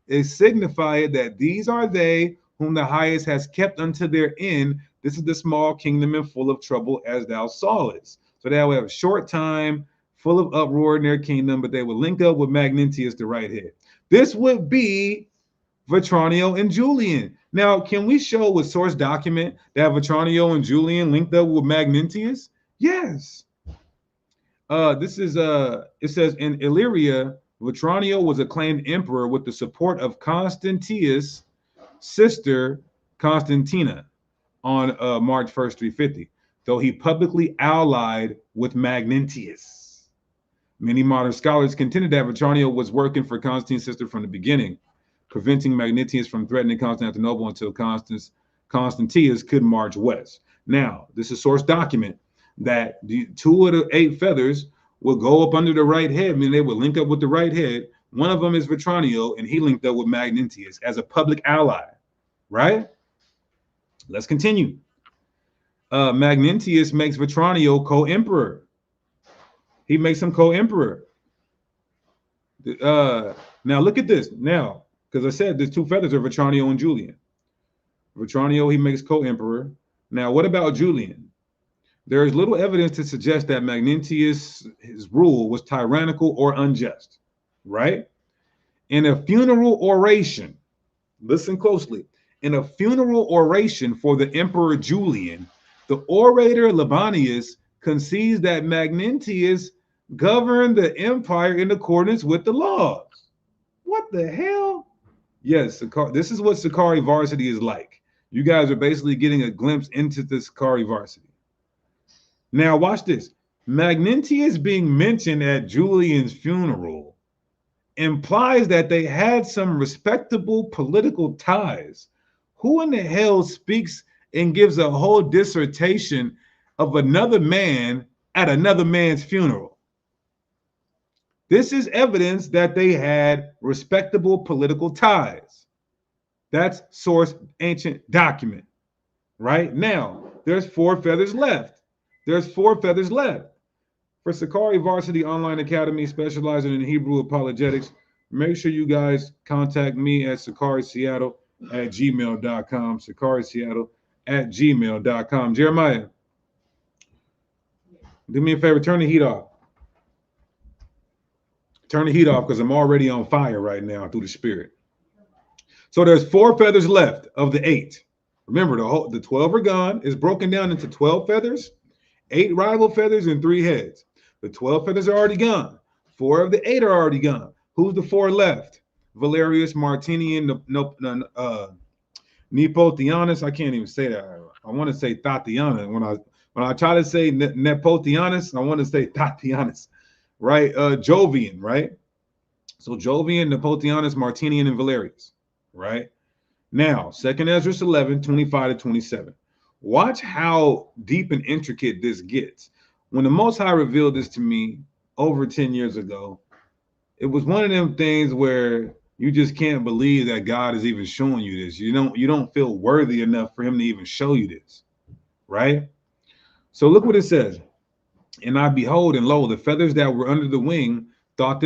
It signified that these are they whom the highest has kept unto their end. This is the small kingdom and full of trouble, as thou sawest. So they will have a short time, full of uproar in their kingdom, but they will link up with Magnentius, the right head. This would be Vetranio and Julian. Now, can we show with source document that Vetranio and Julian linked up with Magnentius? Yes. This is it says in Illyria, Vetranio was acclaimed emperor with the support of Constantius' sister Constantina on March 1st, 350, though he publicly allied with Magnentius. Many modern scholars contended that Vetranio was working for Constantine's sister from the beginning, preventing Magnentius from threatening Constantinople until Constantius could march west. Now, this is source document that the 2 of the 8 feathers will go up under the right head. I mean, they will link up with the right head. One of them is Vetranio, and he linked up with Magnentius as a public ally, right? Let's continue. Magnentius makes Vetranio co-emperor. He makes him co-emperor. Now, look at this. Now, because I said there's 2 feathers of Vetranio and Julian. Vetranio, he makes co-emperor. Now, what about Julian? There is little evidence to suggest that Magnentius' rule was tyrannical or unjust, right? In a funeral oration, listen closely, in a funeral oration for the Emperor Julian, the orator Libanius concedes that Magnentius governed the empire in accordance with the laws. What the hell? Yes, this is what Sakari Varsity is like. You guys are basically getting a glimpse into the Sakari Varsity. Now, watch this. Magnentius being mentioned at Julian's funeral implies that they had some respectable political ties. Who in the hell speaks and gives a whole dissertation of another man at another man's funeral? This is evidence that they had respectable political ties. That's source ancient document. Right now, there's 4 feathers left. There's 4 feathers left. For Sakari Varsity Online Academy, specializing in Hebrew apologetics, make sure you guys contact me at sakariseattle@gmail.com. sakariseattle@gmail.com. Jeremiah, do me a favor, turn the heat off. Turn the heat off because I'm already on fire right now through the spirit. So there's 4 feathers left of the 8. Remember, the 12 are gone. It's broken down into 12 feathers, 8 rival feathers, and 3 heads. The 12 feathers are already gone. 4 of the 8 are already gone. Who's the 4 left? Valerius, Martinian, Nepotianus. I can't even say that. I want to say Tatiana. When I try to say Nepotianus, I want to say Tatianus, right? Jovian, right? So Jovian, Nepotianus, Martinian, and Valerius, right? Now, 2nd Ezra 11, 25 to 27. Watch how deep and intricate this gets. When the Most High revealed this to me over 10 years ago, it was one of them things where you just can't believe that God is even showing you this. You don't feel worthy enough for him to even show you this, right? So look what it says. And I behold, and lo, the feathers that were under the wing set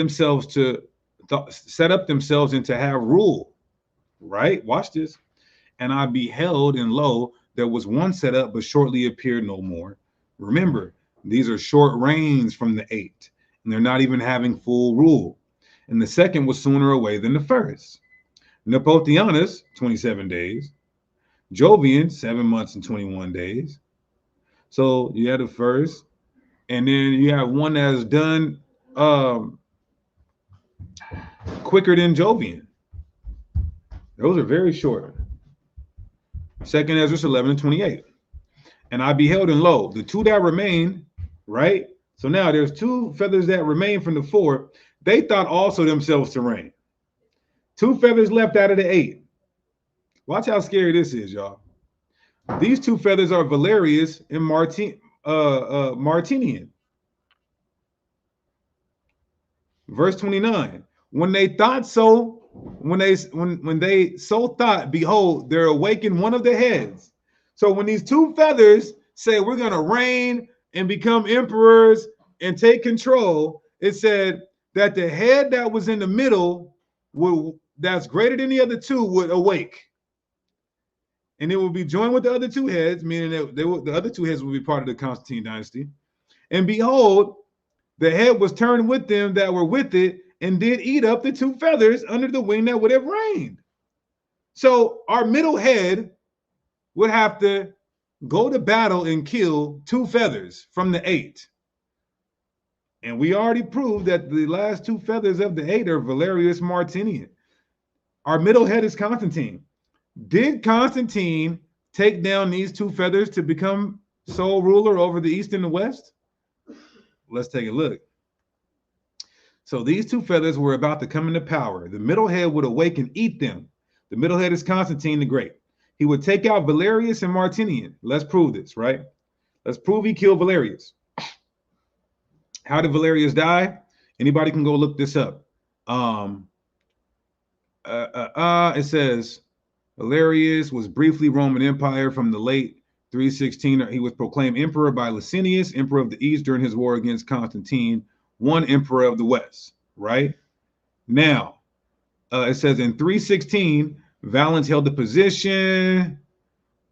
up themselves and to have rule, right? Watch this. And I beheld, and lo, there was one set up, but shortly appeared no more. Remember, These are short reigns from the 8, and they're not even having full rule. And the second was sooner away than the first. Nepotianus, 27 days. Jovian, 7 months and 21 days. So you had the first, and then you have one that's done quicker than Jovian. Those are very short. Second Ezra 11 and 28. And I beheld, and lo, the 2 that remain, right? So now there's 2 feathers that remain from the 4. They thought also themselves to reign. 2 feathers left out of the 8. Watch how scary this is, y'all. These 2 feathers are Valerius and Martinian. Verse 29. When they thought so, when they so thought, behold, there awakened one of the heads. So when these 2 feathers say we're going to reign and become emperors and take control, it said that the head that was in the middle, that's greater than the other 2, would awake. And it will be joined with the other 2 heads, meaning that the other 2 heads will be part of the Constantine dynasty. And behold, the head was turned with them that were with it, and did eat up the 2 feathers under the wing that would have reigned. So our middle head would have to go to battle and kill 2 feathers from the 8. And we already proved that the last 2 feathers of the 8 are Valerius Martinian. Our middle head is Constantine. Did Constantine take down these 2 feathers to become sole ruler over the East and the West? Let's take a look. So these 2 feathers were about to come into power. The middle head would awake and eat them. The middle head is Constantine the Great. He would take out Valerius and Martinian. Let's prove this, right? Let's prove he killed Valerius. How did Valerius die? Anybody can go look this up. It says Valerius was briefly Roman Empire from the late 316. He was proclaimed emperor by Licinius, emperor of the East, during his war against Constantine, one emperor of the West, right? Now, it says in 316, Valens held the position,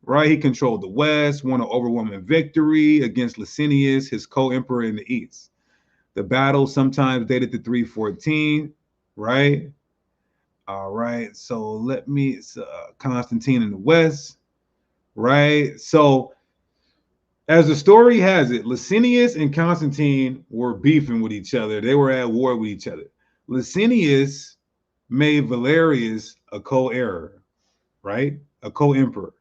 right? He controlled the West, won an overwhelming victory against Licinius, his co-emperor in the East. The battle sometimes dated to 314, right? All right, so Constantine in the West, right? So as the story has it, Licinius and Constantine were beefing with each other. They were at war with each other. Licinius made Valerius a co-heir, right? A co-emperor.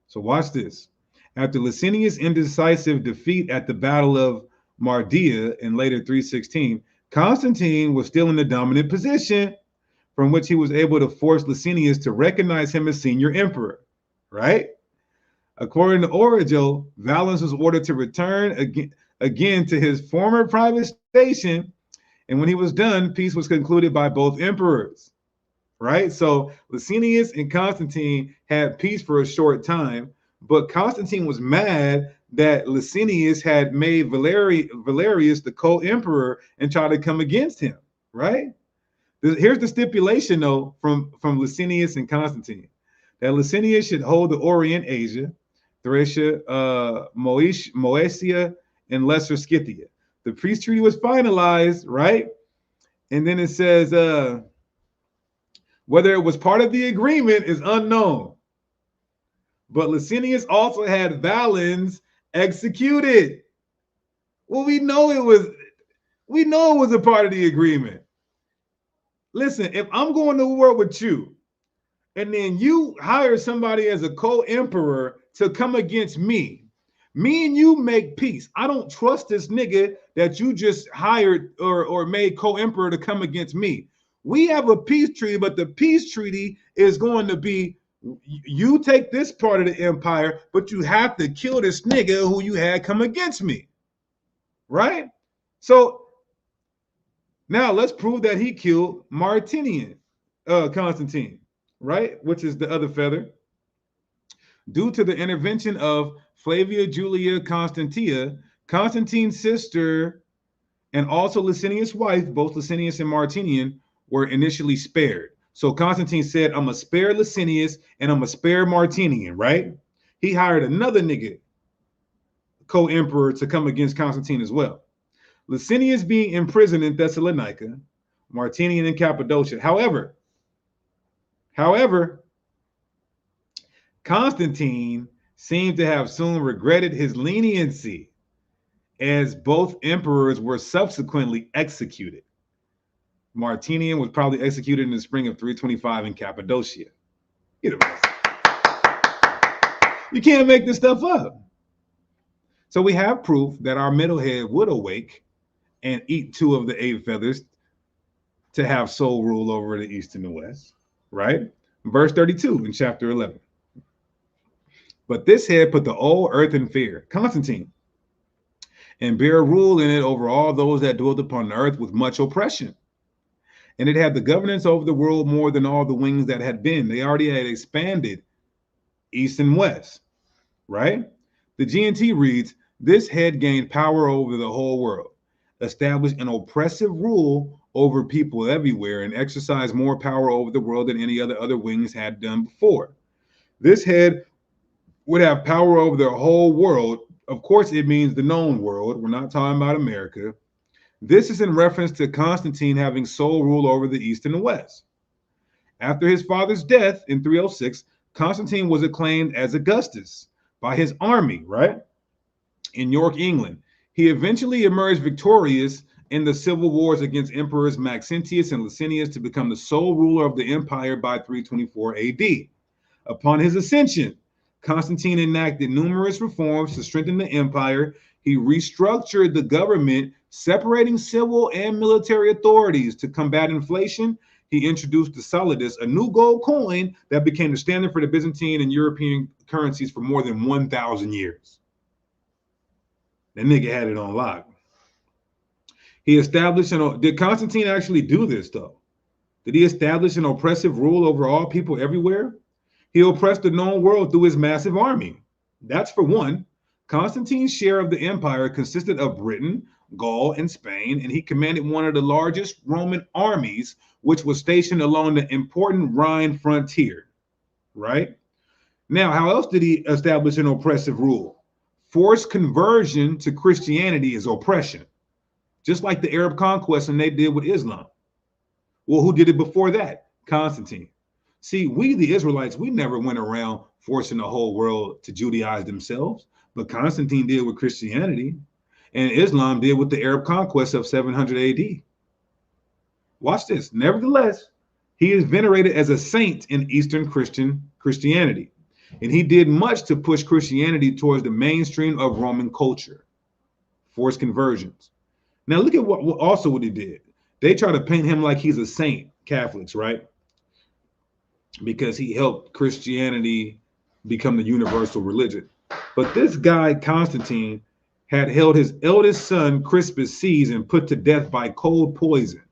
So watch this. After Licinius' indecisive defeat at the Battle of Mardia in later 316, Constantine was still in the dominant position, from which he was able to force Licinius to recognize him as senior emperor, right? According to Origo, Valens was ordered to return again to his former private station, and when he was done, peace was concluded by both emperors, right? So Licinius and Constantine had peace for a short time, but Constantine was mad that Licinius had made Valerius the co-emperor and tried to come against him, right? Here's the stipulation, though, from Licinius and Constantine, that Licinius should hold the Orient, Asia, Thracia, Moesia, and Lesser Scythia. The peace treaty was finalized, right? And then it says, whether it was part of the agreement is unknown. But Licinius also had Valens executed. Well, we know it was a part of the agreement. Listen, if I'm going to war with you, and then you hire somebody as a co-emperor to come against me and you make peace. I don't trust this nigga that you just hired or made co-emperor to come against me. We have a peace treaty, but the peace treaty is going to be, you take this part of the empire, but you have to kill this nigga who you had come against me, right? So now let's prove that he killed Constantine, right? Which is the other feather. Due to the intervention of Flavia Julia Constantia, Constantine's sister, and also Licinius' wife, both Licinius and Martinian, were initially spared. So Constantine said, I'm going to spare Licinius and I'm going to spare Martinian, right? He hired another nigga, co-emperor to come against Constantine as well. Licinius being imprisoned in Thessalonica, Martinian in Cappadocia. However, Constantine seemed to have soon regretted his leniency, as both emperors were subsequently executed. Martinian was probably executed in the spring of 325 in Cappadocia. You can't make this stuff up. So we have proof that our middlehead would awake and eat 2 of the 8 feathers to have sole rule over the east and the west, right? Verse 32 in chapter 11. But this head put the whole earth in fear, Constantine, and bare rule in it over all those that dwelt upon the earth with much oppression. And it had the governance over the world more than all the wings that had been. They already had expanded east and west, right? The GNT reads, this head gained power over the whole world, established an oppressive rule over people everywhere, and exercised more power over the world than any other wings had done before. This head would have power over the whole world. Of course, it means the known world. We're not talking about America. This is in reference to Constantine having sole rule over the east and the west. After his father's death in 306, Constantine was acclaimed as Augustus by his army, right? In York, England. He eventually emerged victorious in the civil wars against emperors Maxentius and Licinius to become the sole ruler of the empire by 324 AD. Upon his ascension, Constantine enacted numerous reforms to strengthen the empire. He restructured the government, separating civil and military authorities to combat inflation. He introduced the solidus, a new gold coin that became the standard for the Byzantine and European currencies for more than 1,000 years. That nigga had it on lock. He established did Constantine actually do this though? Did he establish an oppressive rule over all people everywhere? He oppressed the known world through his massive army. That's for one. Constantine's share of the empire consisted of Britain, Gaul, and Spain, and he commanded one of the largest Roman armies, which was stationed along the important Rhine frontier, right? Now, how else did he establish an oppressive rule? Forced conversion to Christianity is oppression, just like the Arab conquest and they did with Islam. Well, who did it before that? Constantine. See, we, the Israelites, we never went around forcing the whole world to Judaize themselves, but Constantine did with Christianity, and Islam did with the Arab conquest of 700 AD. Watch this. Nevertheless, he is venerated as a saint in Eastern Christianity, and he did much to push Christianity towards the mainstream of Roman culture, forced conversions. Now, look at what he did. They try to paint him like he's a saint, Catholics, right? Because he helped Christianity become the universal religion. But this guy, Constantine, had held his eldest son, Crispus, seized and put to death by cold poison.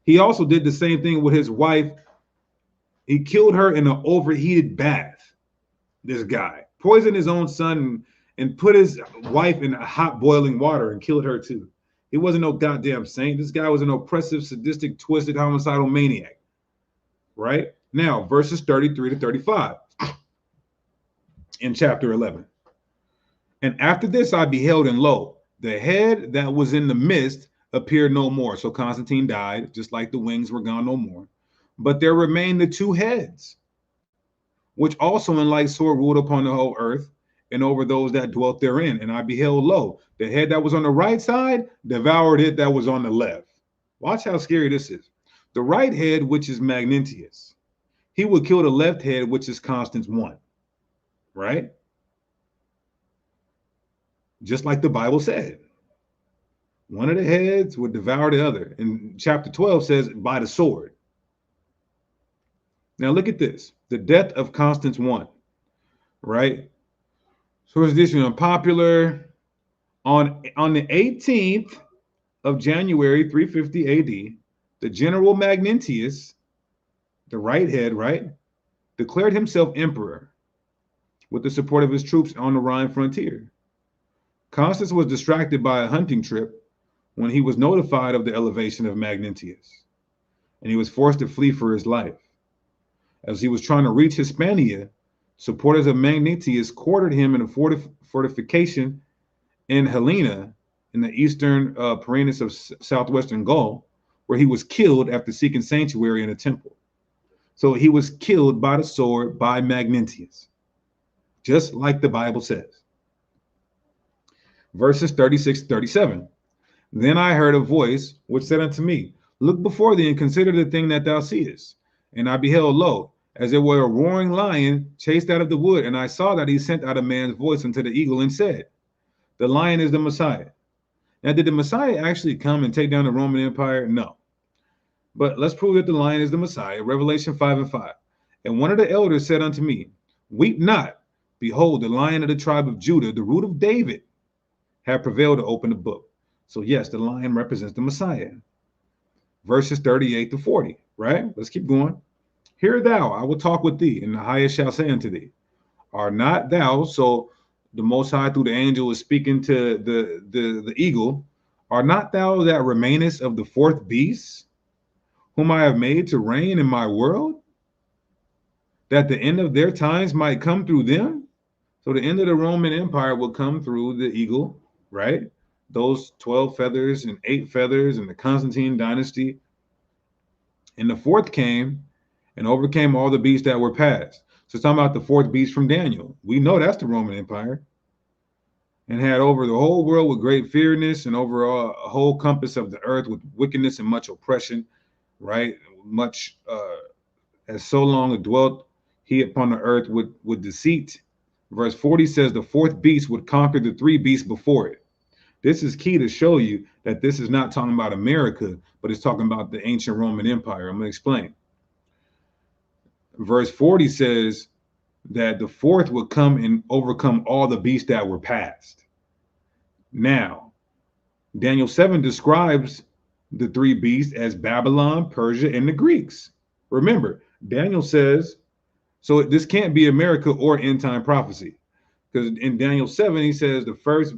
He also did the same thing with his wife. He killed her in an overheated bath. This guy poisoned his own son and put his wife in hot boiling water and killed her too. He wasn't no goddamn saint. This guy was an oppressive, sadistic, twisted, homicidal maniac, right? Now, verses 33 to 35 in chapter 11. And after this I beheld, and lo, the head that was in the midst appeared no more. So Constantine died, just like the wings were gone no more. But there remained the 2 heads, which also in like sort ruled upon the whole earth and over those that dwelt therein. And I beheld, lo, the head that was on the right side devoured it that was on the left. Watch how scary this is. The right head, which is Magnentius, he would kill the left head, which is Constance I, right? Just like the Bible said. One of the heads would devour the other. And chapter 12 says, by the sword. Now look at this. The death of Constance I, right? So is this unpopular? On the 18th of January, 350 AD, the general Magnentius, the right head, right, declared himself emperor with the support of his troops on the Rhine frontier. Constance was distracted by a hunting trip when he was notified of the elevation of Magnentius, and he was forced to flee for his life. As he was trying to reach Hispania, supporters of Magnentius quartered him in a fortification in Helena, in the eastern Pyrenees of southwestern Gaul, where he was killed after seeking sanctuary in a temple. So he was killed by the sword by Magnentius, just like the Bible says. Verses 36 37. Then I heard a voice which said unto me, Look before thee and consider the thing that thou seest. And I beheld, lo, as it were a roaring lion chased out of the wood. And I saw that he sent out a man's voice unto the eagle and said, The lion is the Messiah. Now, did the Messiah actually come and take down the Roman Empire? No. But let's prove that the lion is the Messiah. Revelation 5:5. And one of the elders said unto me, Weep not. Behold, the Lion of the tribe of Judah, the root of David, have prevailed to open the book. So yes, the lion represents the Messiah. Verses 38 to 40, right? Let's keep going. Hear thou, I will talk with thee, and the highest shall say unto thee, Are not thou, so the Most High through the angel is speaking to the eagle, Are not thou that remainest of the fourth beast, whom I have made to reign in my world, that the end of their times might come through them? So the end of the Roman Empire will come through the eagle, right? Those 12 feathers and 8 feathers in the Constantine dynasty. And the fourth came and overcame all the beasts that were past. So it's talking about the fourth beast from Daniel. We know that's the Roman Empire. And had over the whole world with great fearness, and over a whole compass of the earth with wickedness and much oppression, right? Much as so long dwelt he upon the earth with deceit. Verse 40 says the fourth beast would conquer the 3 beasts before it. This is key to show you that this is not talking about America, but it's talking about the ancient Roman Empire. I'm going to explain. Verse 40 says that the fourth would come and overcome all the beasts that were past. Now, Daniel 7 describes the 3 beasts as Babylon, Persia, and the Greeks. Remember, Daniel says, so this can't be America or end time prophecy, because in Daniel 7, he says the first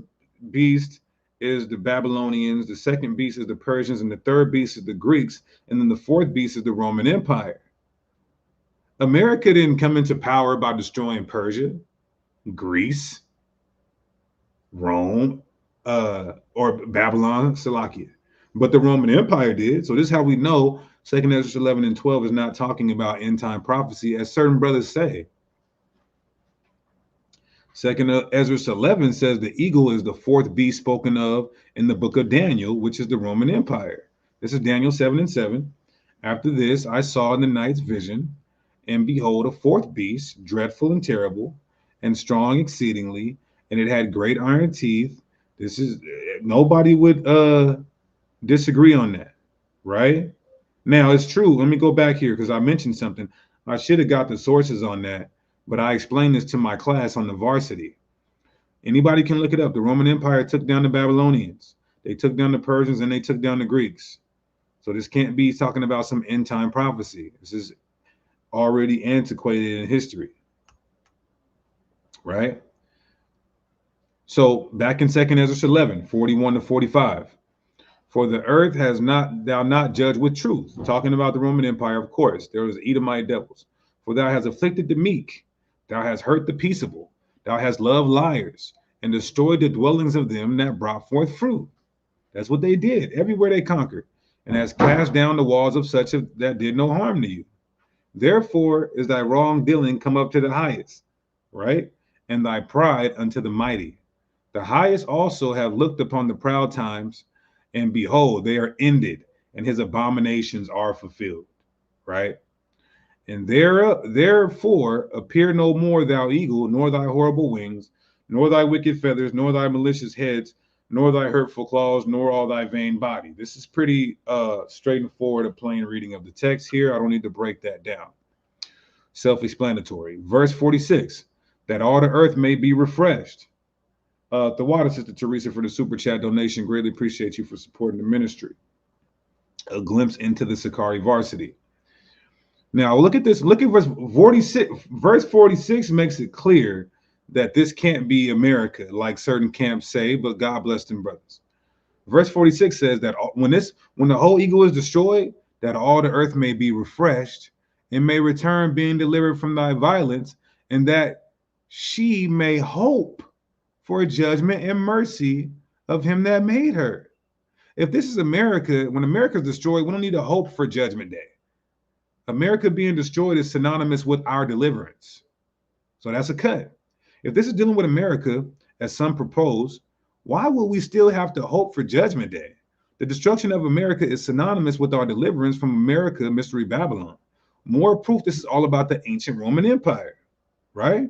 beast is the Babylonians, the second beast is the Persians, and the third beast is the Greeks, and then the fourth beast is the Roman Empire. America didn't come into power by destroying Persia, Greece, Rome, or Babylon, Salakia. But the Roman Empire did. So this is how we know 2 Ezra 11 and 12 is not talking about end time prophecy, as certain brothers say. 2 Ezra 11 says the eagle is the fourth beast spoken of in the book of Daniel, which is the Roman Empire. This is Daniel 7 and 7. After this, I saw in the night's vision, and behold, a fourth beast, dreadful and terrible, and strong exceedingly, and it had great iron teeth. This is, nobody would disagree on that, right? Now, it's true. Let me go back here because I mentioned something. I should have got the sources on that, but I explained this to my class on the varsity. Anybody can look it up. The Roman Empire took down the Babylonians. They took down the Persians, and they took down the Greeks. So this can't be talking about some end time prophecy. This is already antiquated in history, right? So back in 2 Ezra 11, 41 to 45. For the earth has thou not judged with truth. Talking about the Roman Empire, of course. There was Edomite devils. For thou hast afflicted the meek. Thou hast hurt the peaceable. Thou hast loved liars, and destroyed the dwellings of them that brought forth fruit. That's what they did. Everywhere they conquered. And hast cast down the walls of such that did no harm to you. Therefore is thy wrongdoing come up to the highest, right? And thy pride unto the mighty. The highest also have looked upon the proud times, and behold, they are ended, and his abominations are fulfilled, right? And therefore appear no more thou eagle, nor thy horrible wings, nor thy wicked feathers, nor thy malicious heads, nor thy hurtful claws, nor all thy vain body. This is pretty straightforward, a plain reading of the text here. I don't need to break that down. Self-explanatory. Verse 46, that all the earth may be refreshed. The water, Sister Teresa, for the super chat donation. Greatly appreciate you for supporting the ministry. A glimpse into the Sakari varsity. Now look at this. Look at verse 46. Verse 46 makes it clear that this can't be America, like certain camps say, but God bless them brothers. Verse 46 says that when the whole eagle is destroyed, that all the earth may be refreshed and may return being delivered from thy violence, and that she may hope for judgment and mercy of him that made her. If this is America, when America is destroyed, we don't need to hope for judgment day. America being destroyed is synonymous with our deliverance. So that's a cut. If this is dealing with America, as some propose, why would we still have to hope for judgment day? The destruction of America is synonymous with our deliverance from America, Mystery Babylon. More proof this is all about the ancient Roman Empire, right?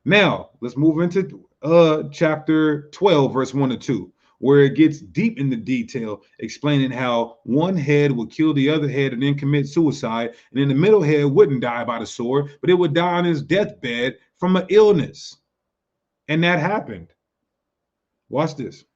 Now, let's move into chapter 12, verse 1 to 2, where it gets deep into detail, explaining how one head would kill the other head and then commit suicide, and then the middle head wouldn't die by the sword, but it would die on his deathbed from an illness. And that happened. Watch this.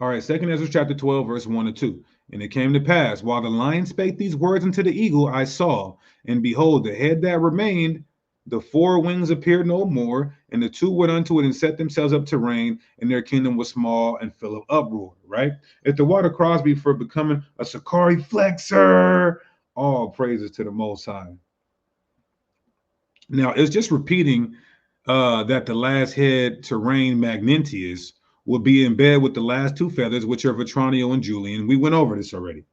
All right, 2 Ezra chapter 12, verse 1 to 2. And it came to pass, while the lion spake these words unto the eagle, I saw, and behold, the head that remained, the four wings appeared no more, and the two went unto it and set themselves up to reign, and their kingdom was small and full of uproar, right? If the water Crosby for becoming a Sakari flexor, all praises to the Most High. Now, it's just repeating that the last head to reign, Magnentius, will be in bed with the last two feathers, which are Vetronio and Julian. We went over this already.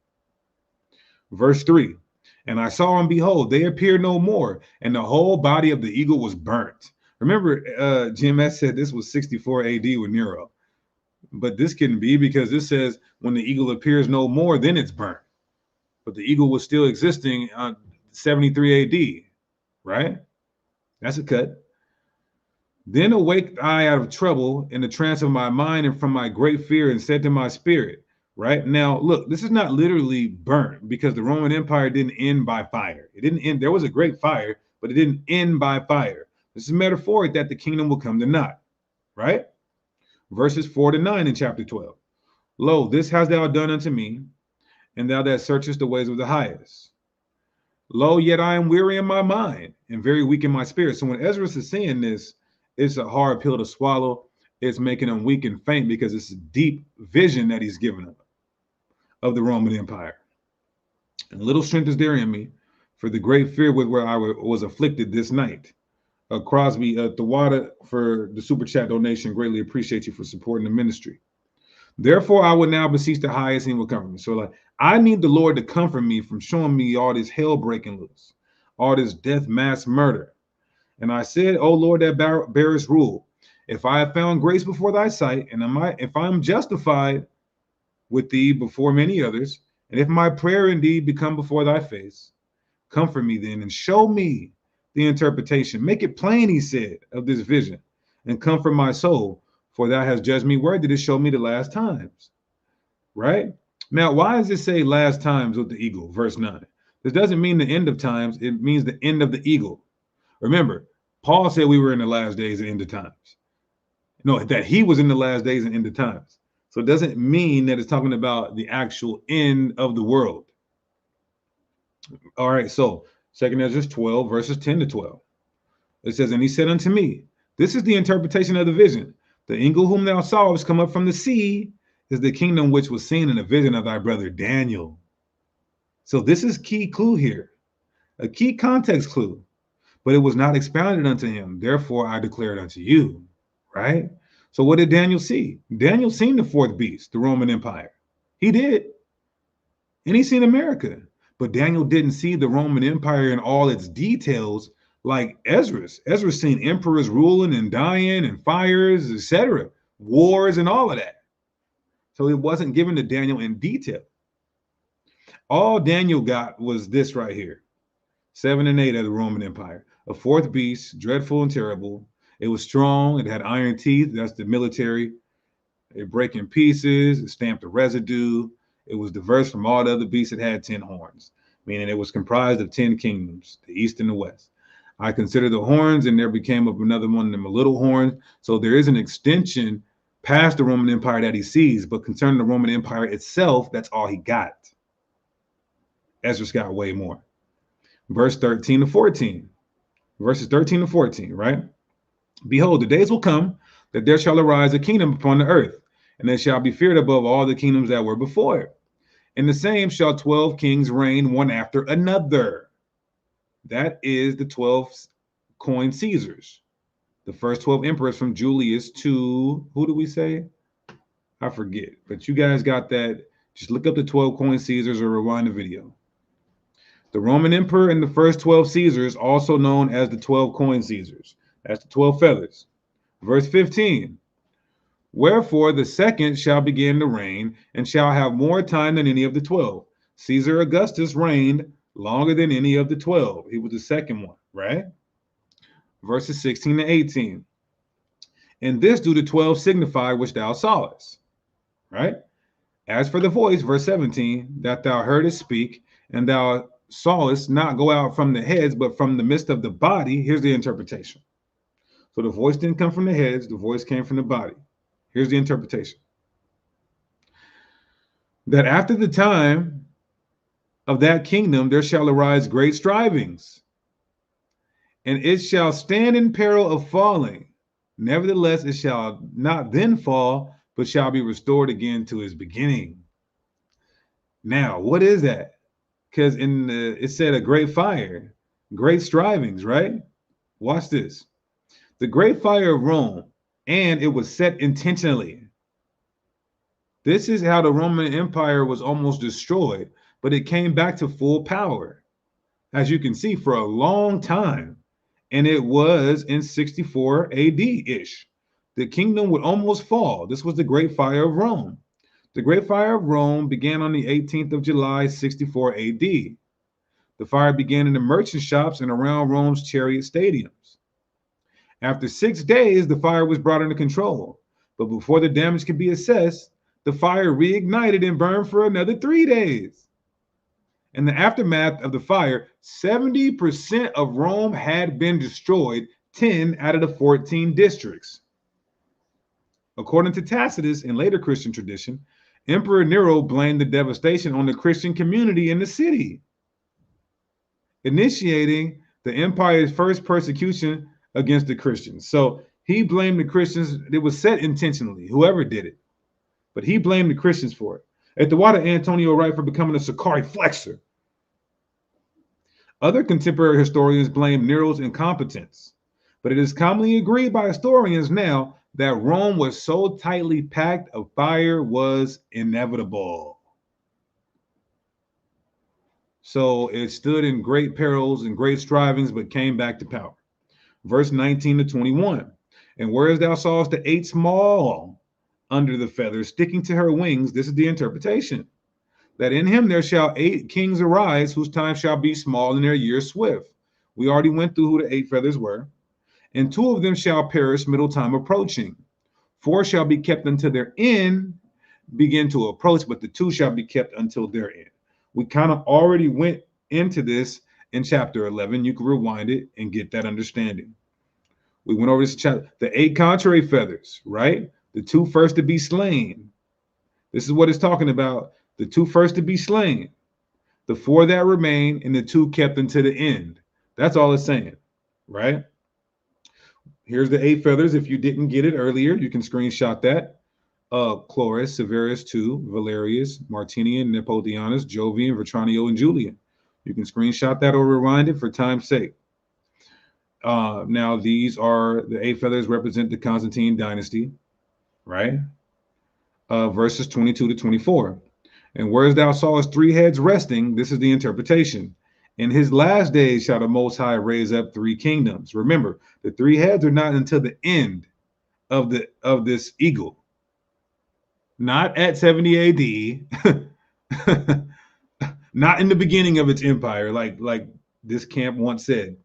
Verse 3. And I saw, and behold, they appeared no more, and the whole body of the eagle was burnt. Remember, GMS said this was 64 AD with Nero. But this couldn't be, because this says when the eagle appears no more, then it's burnt. But the eagle was still existing on 73 AD, right? That's a cut. Then awaked I out of trouble in the trance of my mind and from my great fear, and said to my spirit, right? Now, look, this is not literally burnt, because the Roman Empire didn't end by fire. It didn't end. There was a great fire, but it didn't end by fire. This is metaphoric that the kingdom will come to naught, right? Verses 4 to 9 in chapter 12. Lo, this hast thou done unto me, and thou that searchest the ways of the highest. Lo, yet I am weary in my mind and very weak in my spirit. So when Ezras is saying this, it's a hard pill to swallow. It's making him weak and faint, because it's a deep vision that he's given him of the Roman Empire. And little strength is there in me, for the great fear with where I was afflicted this night. Crosby, the water for the super chat donation. Greatly appreciate you for supporting the ministry. Therefore, I will now beseech the highest, and he will comfort me. So, like, I need the Lord to comfort me from showing me all this hell breaking loose, all this death, mass murder. And I said, O Lord, that bearest rule, if I have found grace before thy sight, and if I am justified with thee before many others, and if my prayer indeed become before thy face, comfort me then, and show me the interpretation. Make it plain, he said, of this vision, and comfort my soul, for thou hast judged me worthy to show me the last times. Right? Now, why does it say last times with the eagle? Verse 9. This doesn't mean the end of times. It means the end of the eagle. Remember, Paul said we were in the last days and end of times. No, that he was in the last days and end of times. So it doesn't mean that it's talking about the actual end of the world. All right, so 2 Ezra 12, verses 10 to 12. It says, and he said unto me, this is the interpretation of the vision. The eagle whom thou sawest come up from the sea is the kingdom which was seen in a vision of thy brother Daniel. So this is key clue here, a key context clue. But it was not expounded unto him. Therefore, I declare it unto you, right? So what did Daniel see? Daniel seen the fourth beast, the Roman Empire. He did. And he seen America. But Daniel didn't see the Roman Empire in all its details like Ezras. Ezras seen emperors ruling and dying and fires, etc., wars and all of that. So it wasn't given to Daniel in detail. All Daniel got was this right here. 7 and 8 of the Roman Empire. A fourth beast, dreadful and terrible. It was strong. It had iron teeth. That's the military. It break in pieces. It stamped a residue. It was diverse from all the other beasts. It had 10 horns, meaning it was comprised of 10 kingdoms, the east and the west. I considered the horns, and there became up another one of them, a little horn. So there is an extension past the Roman Empire that he sees, but concerning the Roman Empire itself, that's all he got. Ezra's got way more. Verse 13 to 14. Verses 13 to 14, right? Behold, the days will come that there shall arise a kingdom upon the earth, and it shall be feared above all the kingdoms that were before it. In the same shall 12 kings reign one after another. That is the 12 coined Caesars. The first 12 emperors from Julius to, who do we say? I forget. But you guys got that. Just look up the 12 coin Caesars or rewind the video. The Roman emperor and the first 12 Caesars, also known as the 12 coin Caesars. That's the 12 feathers. Verse 15. Wherefore the second shall begin to reign, and shall have more time than any of the 12. Caesar Augustus reigned longer than any of the 12. He was the second one, right? Verses 16 to 18. And this do the 12 signify which thou sawest, right? As for the voice, verse 17, that thou heardest speak, and thou sawest not go out from the heads, but from the midst of the body. Here's the interpretation. So the voice didn't come from the heads, the voice came from the body. Here's the interpretation. That after the time of that kingdom, there shall arise great strivings, and it shall stand in peril of falling. Nevertheless, it shall not then fall, but shall be restored again to its beginning. Now, what is that? Because it said a great fire, great strivings, right? Watch this. The great fire of Rome, and it was set intentionally. This is how the Roman Empire was almost destroyed, but it came back to full power, as you can see, for a long time. And it was in 64 AD-ish. The kingdom would almost fall. This was the Great Fire of Rome. The Great Fire of Rome began on the 18th of July, 64 AD. The fire began in the merchant shops and around Rome's chariot stadiums. After 6 days, the fire was brought under control. But before the damage could be assessed, the fire reignited and burned for another 3 days. In the aftermath of the fire, 70% of Rome had been destroyed, 10 out of the 14 districts. According to Tacitus and later Christian tradition, Emperor Nero blamed the devastation on the Christian community in the city, initiating the empire's first persecution against the Christians. So he blamed the Christians. It was set intentionally, whoever did it. But he blamed the Christians for it. At the water, Antonio Wright for becoming a Sakari flexor. Other contemporary historians blame Nero's incompetence, but it is commonly agreed by historians now that Rome was so tightly packed, a fire was inevitable. So it stood in great perils and great strivings, but came back to power. Verse 19 to 21. And whereas thou sawest the 8 small under the feathers sticking to her wings, this is the interpretation. That in him there shall 8 kings arise, whose time shall be small and their years swift. We already went through who the 8 feathers were. And 2 of them shall perish, middle time approaching. 4 shall be kept until their end begin to approach, but the 2 shall be kept until their end. We kind of already went into this in chapter 11. You can rewind it and get that understanding. We went over this chapter, the 8 contrary feathers, right? The 2 first to be slain. This is what it's talking about. The 2 first to be slain, the 4 that remain, and the 2 kept until the end. That's all it's saying, right? Here's the 8 feathers. If you didn't get it earlier, you can screenshot that. Chlorus, Severus II, Valerius, Martinian, Nepotianus, Jovian, Vetranio, and Julian. You can screenshot that or rewind it for time's sake. Now, these are the 8 feathers represent the Constantine dynasty, right? Verses 22 to 24. And whereas thou sawest 3 heads resting, this is the interpretation. In his last days shall the Most High raise up 3 kingdoms. Remember, the 3 heads are not until the end of this eagle. Not at 70 AD. Not in the beginning of its empire, like this camp once said.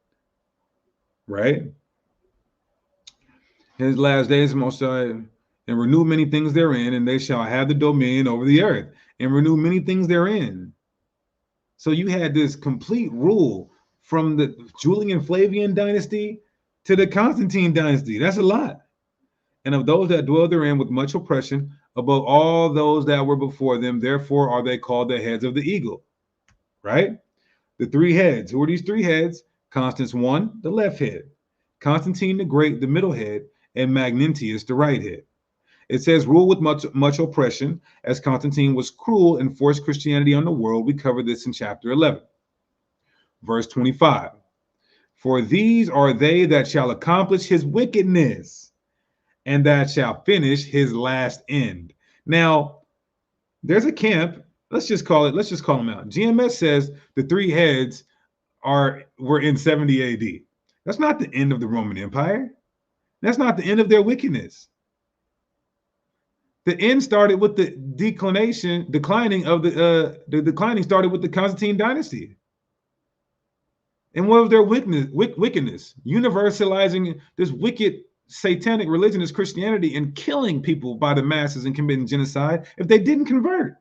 Right? In his last days, Most High, and renew many things therein, and they shall have the dominion over the earth, and renew many things therein. So you had this complete rule from the Julian Flavian dynasty to the Constantine dynasty. That's a lot. And of those that dwell therein with much oppression, above all those that were before them, therefore are they called the heads of the eagle. Right? The 3 heads. Who are these 3 heads? Constance 1, the left head. Constantine the Great, the middle head. And Magnentius, the right head. It says, rule with much oppression, as Constantine was cruel and forced Christianity on the world. We covered this in chapter 11. Verse 25. For these are they that shall accomplish his wickedness, and that shall finish his last end. Now, there's a camp. Let's just call them out. GMS says the three heads were in 70 AD. That's not the end of the Roman Empire. That's not the end of their wickedness. The end started with the declining started with the Constantine dynasty. And what was their wickedness? Universalizing this wicked satanic religion as Christianity and killing people by the masses and committing genocide if they didn't convert.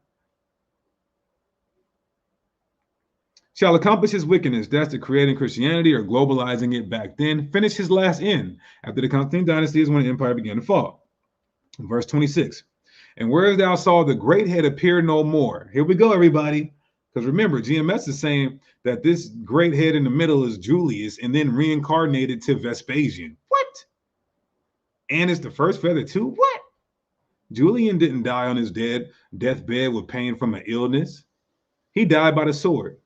Shall accomplish his wickedness. That's the creating Christianity or globalizing it back then. Finish his last end. After the Constantine dynasty is when the empire began to fall. Verse 26. And whereas thou saw the great head appear no more. Here we go, everybody. Because remember, GMS is saying that this great head in the middle is Julius and then reincarnated to Vespasian. What? And it's the first feather too? What? Julian didn't die on his deathbed with pain from an illness. He died by the sword.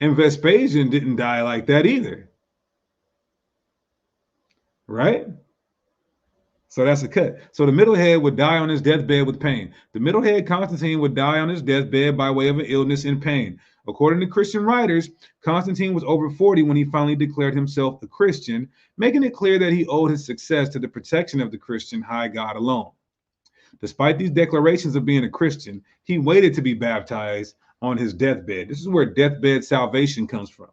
And Vespasian didn't die like that either. Right? So that's a cut. So the middle head would die on his deathbed with pain. The middle head, Constantine, would die on his deathbed by way of an illness and pain. According to Christian writers, Constantine was over 40 when he finally declared himself a Christian, making it clear that he owed his success to the protection of the Christian high God alone. Despite these declarations of being a Christian, he waited to be baptized on his deathbed. This is where deathbed salvation comes from.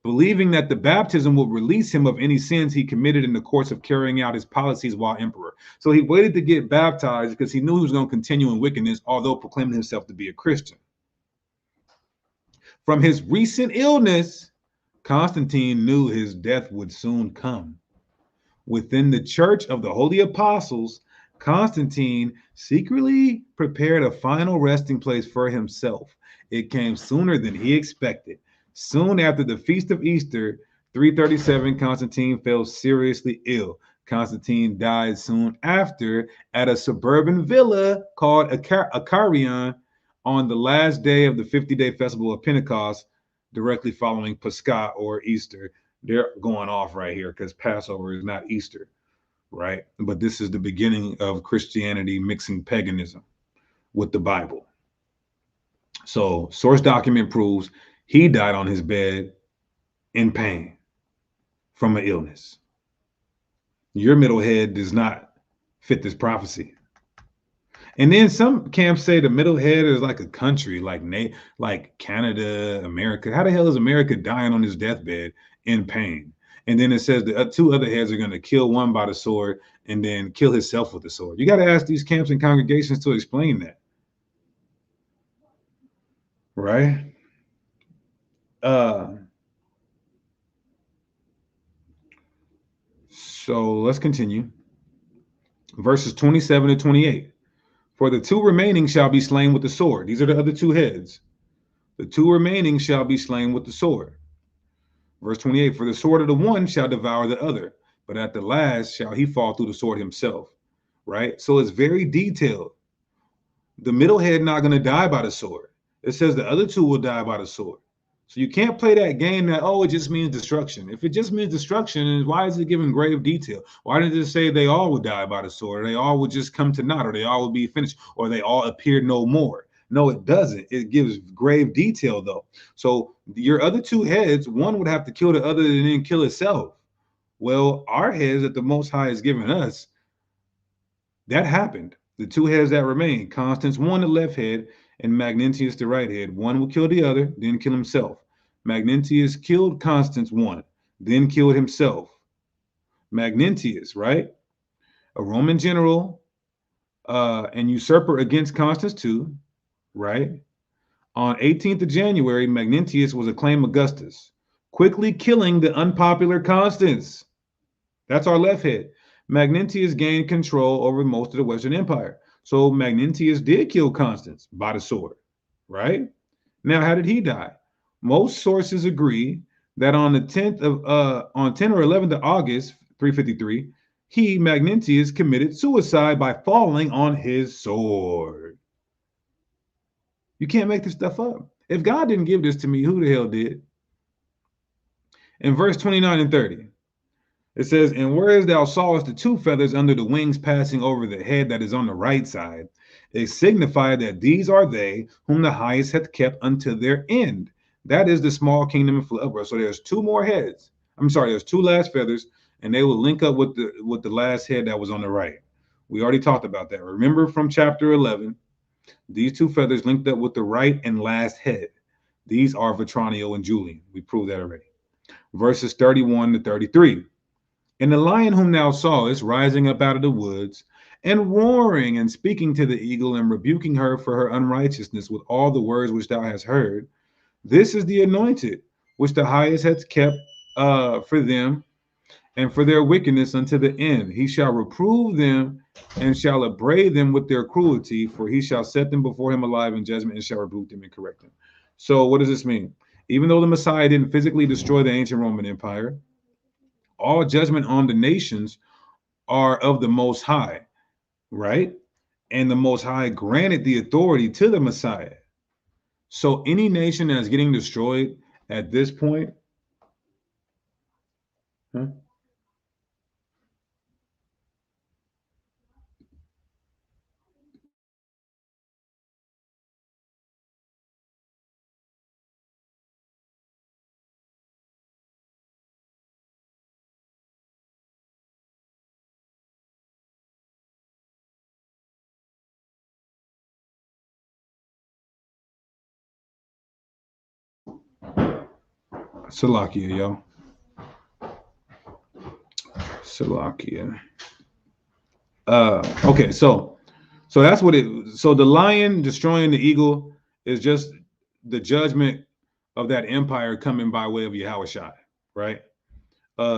Believing that the baptism would release him of any sins he committed in the course of carrying out his policies while emperor. So he waited to get baptized because he knew he was going to continue in wickedness, although proclaiming himself to be a Christian. From his recent illness, Constantine knew his death would soon come. Within the Church of the Holy Apostles, Constantine secretly prepared a final resting place for himself. It came sooner than he expected. Soon after the Feast of Easter, 337, Constantine fell seriously ill. Constantine died soon after at a suburban villa called Acarion on the last day of the 50-day festival of Pentecost, directly following Pascha or Easter. They're going off right here because Passover is not Easter, right? But this is the beginning of Christianity mixing paganism with the Bible. So source document proves he died on his bed in pain from an illness. Your middle head does not fit this prophecy. And then some camps say the middle head is like a country, like Canada, America. How the hell is America dying on his deathbed in pain? And then it says the two other heads are going to kill one by the sword and then kill himself with the sword. You got to ask these camps and congregations to explain that. Right? So let's continue. Verses 27 to 28. For the two remaining shall be slain with the sword. These are the other two heads. The two remaining shall be slain with the sword. Verse 28, for the sword of the one shall devour the other, but at the last shall he fall through the sword himself. Right? So it's very detailed. The middle head not going to die by the sword. It says the other two will die by the sword. So you can't play that game that, oh, it just means destruction. If it just means destruction, why is it given grave detail? Why didn't it say they all would die by the sword, or they all would just come to naught, or they all would be finished, or they all appear no more? No, it doesn't. It gives grave detail, though. So your other two heads, one would have to kill the other and then kill itself. Well, our heads that the Most High has given us, that happened. The two heads that remain, Constance, one the left head, and Magnentius the right head. One will kill the other, then kill himself. Magnentius killed Constance one, then killed himself. Magnentius, right? A Roman general and usurper against Constance too, right? On 18th of January, Magnentius was acclaimed Augustus, quickly killing the unpopular Constance. That's our left head. Magnentius gained control over most of the Western Empire. So Magnentius did kill Constance by the sword, right? Now, how did he die? Most sources agree that on 10 or 11th of August, 353, he, Magnentius, committed suicide by falling on his sword. You can't make this stuff up. If God didn't give this to me, who the hell did? In verse 29 and 30, it says, and whereas thou sawest the two feathers under the wings passing over the head that is on the right side, it signified that these are they whom the highest hath kept unto their end. That is the small kingdom and flood upward. So there's two more heads. I'm sorry, there's two last feathers, and they will link up with the last head that was on the right. We already talked about that. Remember from chapter 11, these two feathers linked up with the right and last head. These are Vetranio and Julian. We proved that already. Verses 31 to 33. And the lion whom thou sawest rising up out of the woods, and roaring and speaking to the eagle and rebuking her for her unrighteousness with all the words which thou hast heard, this is the anointed, which the highest hath kept for them and for their wickedness unto the end. He shall reprove them and shall upbraid them with their cruelty, for he shall set them before him alive in judgment and shall rebuke them and correct them. So what does this mean? Even though the Messiah didn't physically destroy the ancient Roman Empire, all judgment on the nations are of the Most High, right? And the Most High granted the authority to the Messiah. So any nation that's getting destroyed at this point, huh? Salakia, yo. Salakia. Okay, so that's what it. So the lion destroying the eagle is just the judgment of that empire coming by way of Yahushua, right?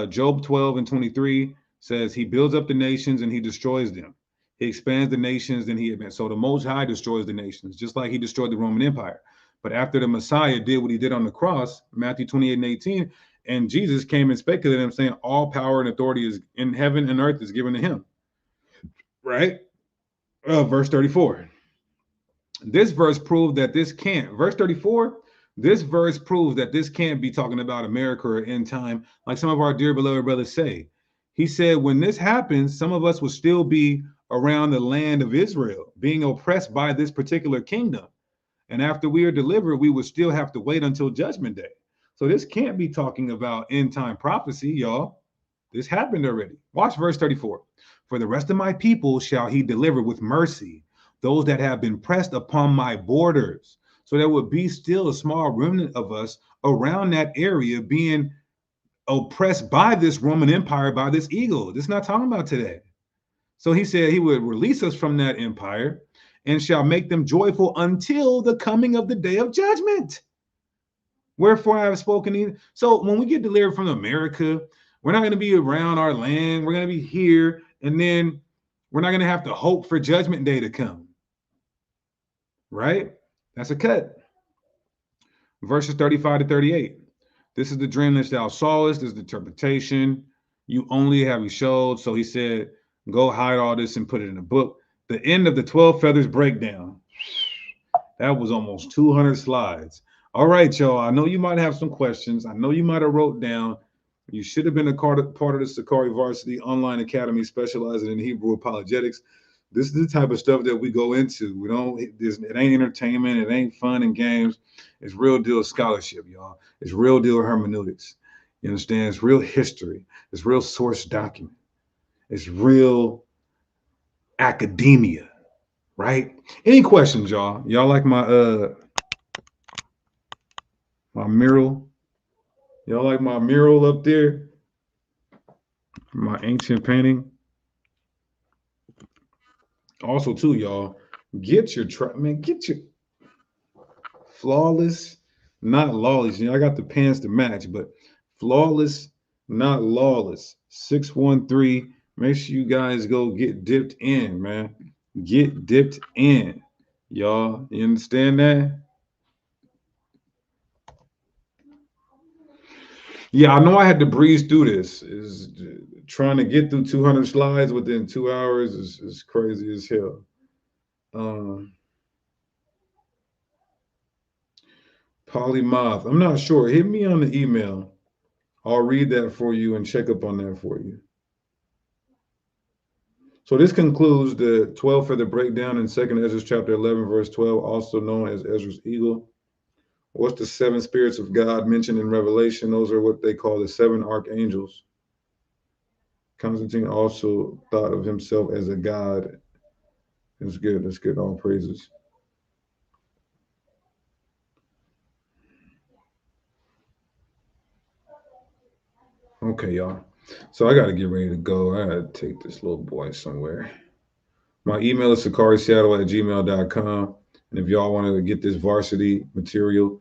Job 12 and 23 says he builds up the nations and he destroys them. He expands the nations, then he advances. So the Most High destroys the nations, just like he destroyed the Roman Empire. But after the Messiah did what he did on the cross, Matthew 28 and 18, and Jesus came and speculated him, saying, all power and authority is in heaven and earth is given to him. Right? Verse 34. This verse proved that this can't. Verse 34, this verse proves that this can't be talking about America or end time, like some of our dear beloved brothers say. He said, when this happens, some of us will still be around the land of Israel, being oppressed by this particular kingdom. And after we are delivered, we will still have to wait until judgment day. So this can't be talking about end time prophecy, y'all. This happened already. Watch verse 34. For the rest of my people shall he deliver with mercy, those that have been pressed upon my borders. So there would be still a small remnant of us around that area being oppressed by this Roman Empire, by this eagle. This is not talking about today. So he said he would release us from that empire and shall make them joyful until the coming of the day of judgment. Wherefore I have spoken. So when we get delivered from America, we're not going to be around our land. We're going to be here. And then we're not going to have to hope for judgment day to come. Right? That's a cut. Verses 35 to 38. This is the dream that thou sawest. This is the interpretation. You only have you showed. So he said, go hide all this and put it in a book. The end of the 12 feathers breakdown. That was almost 200 slides. All right, y'all. I know you might have some questions. I know you might have wrote down. You should have been a part of the Sakari Varsity Online Academy specializing in Hebrew apologetics. This is the type of stuff that we go into. We don't. It ain't entertainment. It ain't fun and games. It's real deal scholarship, y'all. It's real deal hermeneutics. You understand? It's real history. It's real source document. It's real academia, right? Any questions, y'all? Y'all like my mural? Y'all like my mural up there? My ancient painting. Also, too, y'all, get your flawless, not lawless. You know, I got the pants to match, but flawless, not lawless. 613. Make sure you guys go get dipped in, man. Get dipped in, y'all. You understand that? Yeah, I know I had to breeze through this. Is trying to get through 200 slides within 2 hours is crazy as hell. Polymoth. I'm not sure. Hit me on the email I'll read that for you and check up on that for you. So this concludes the 12th for the breakdown in 2nd Ezra chapter 11, verse 12, also known as Ezra's eagle. What's the 7 spirits of God mentioned in Revelation? Those are what they call the 7 archangels. Constantine also thought of himself as a god. That's good. That's good. All praises. Okay, y'all. So I got to get ready to go. I got to take this little boy somewhere. My email is sakariseattle@gmail.com. And if y'all want to get this varsity material,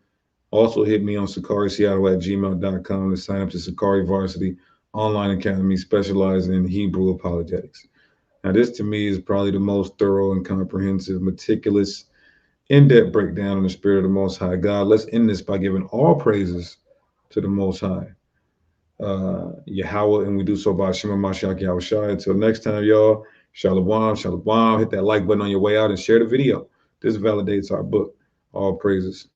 also hit me on sakariseattle@gmail.com to sign up to Sakari Varsity Online Academy specializing in Hebrew apologetics. Now, this to me is probably the most thorough and comprehensive, meticulous, in-depth breakdown on the Spirit of the Most High God. Let's end this by giving all praises to the Most High, Yahweh, and we do so by Shema Mashiach Yahweh Shai. Until next time, y'all, Shalom, Shalom. Hit that like button on your way out and share the video. This validates our book. All praises.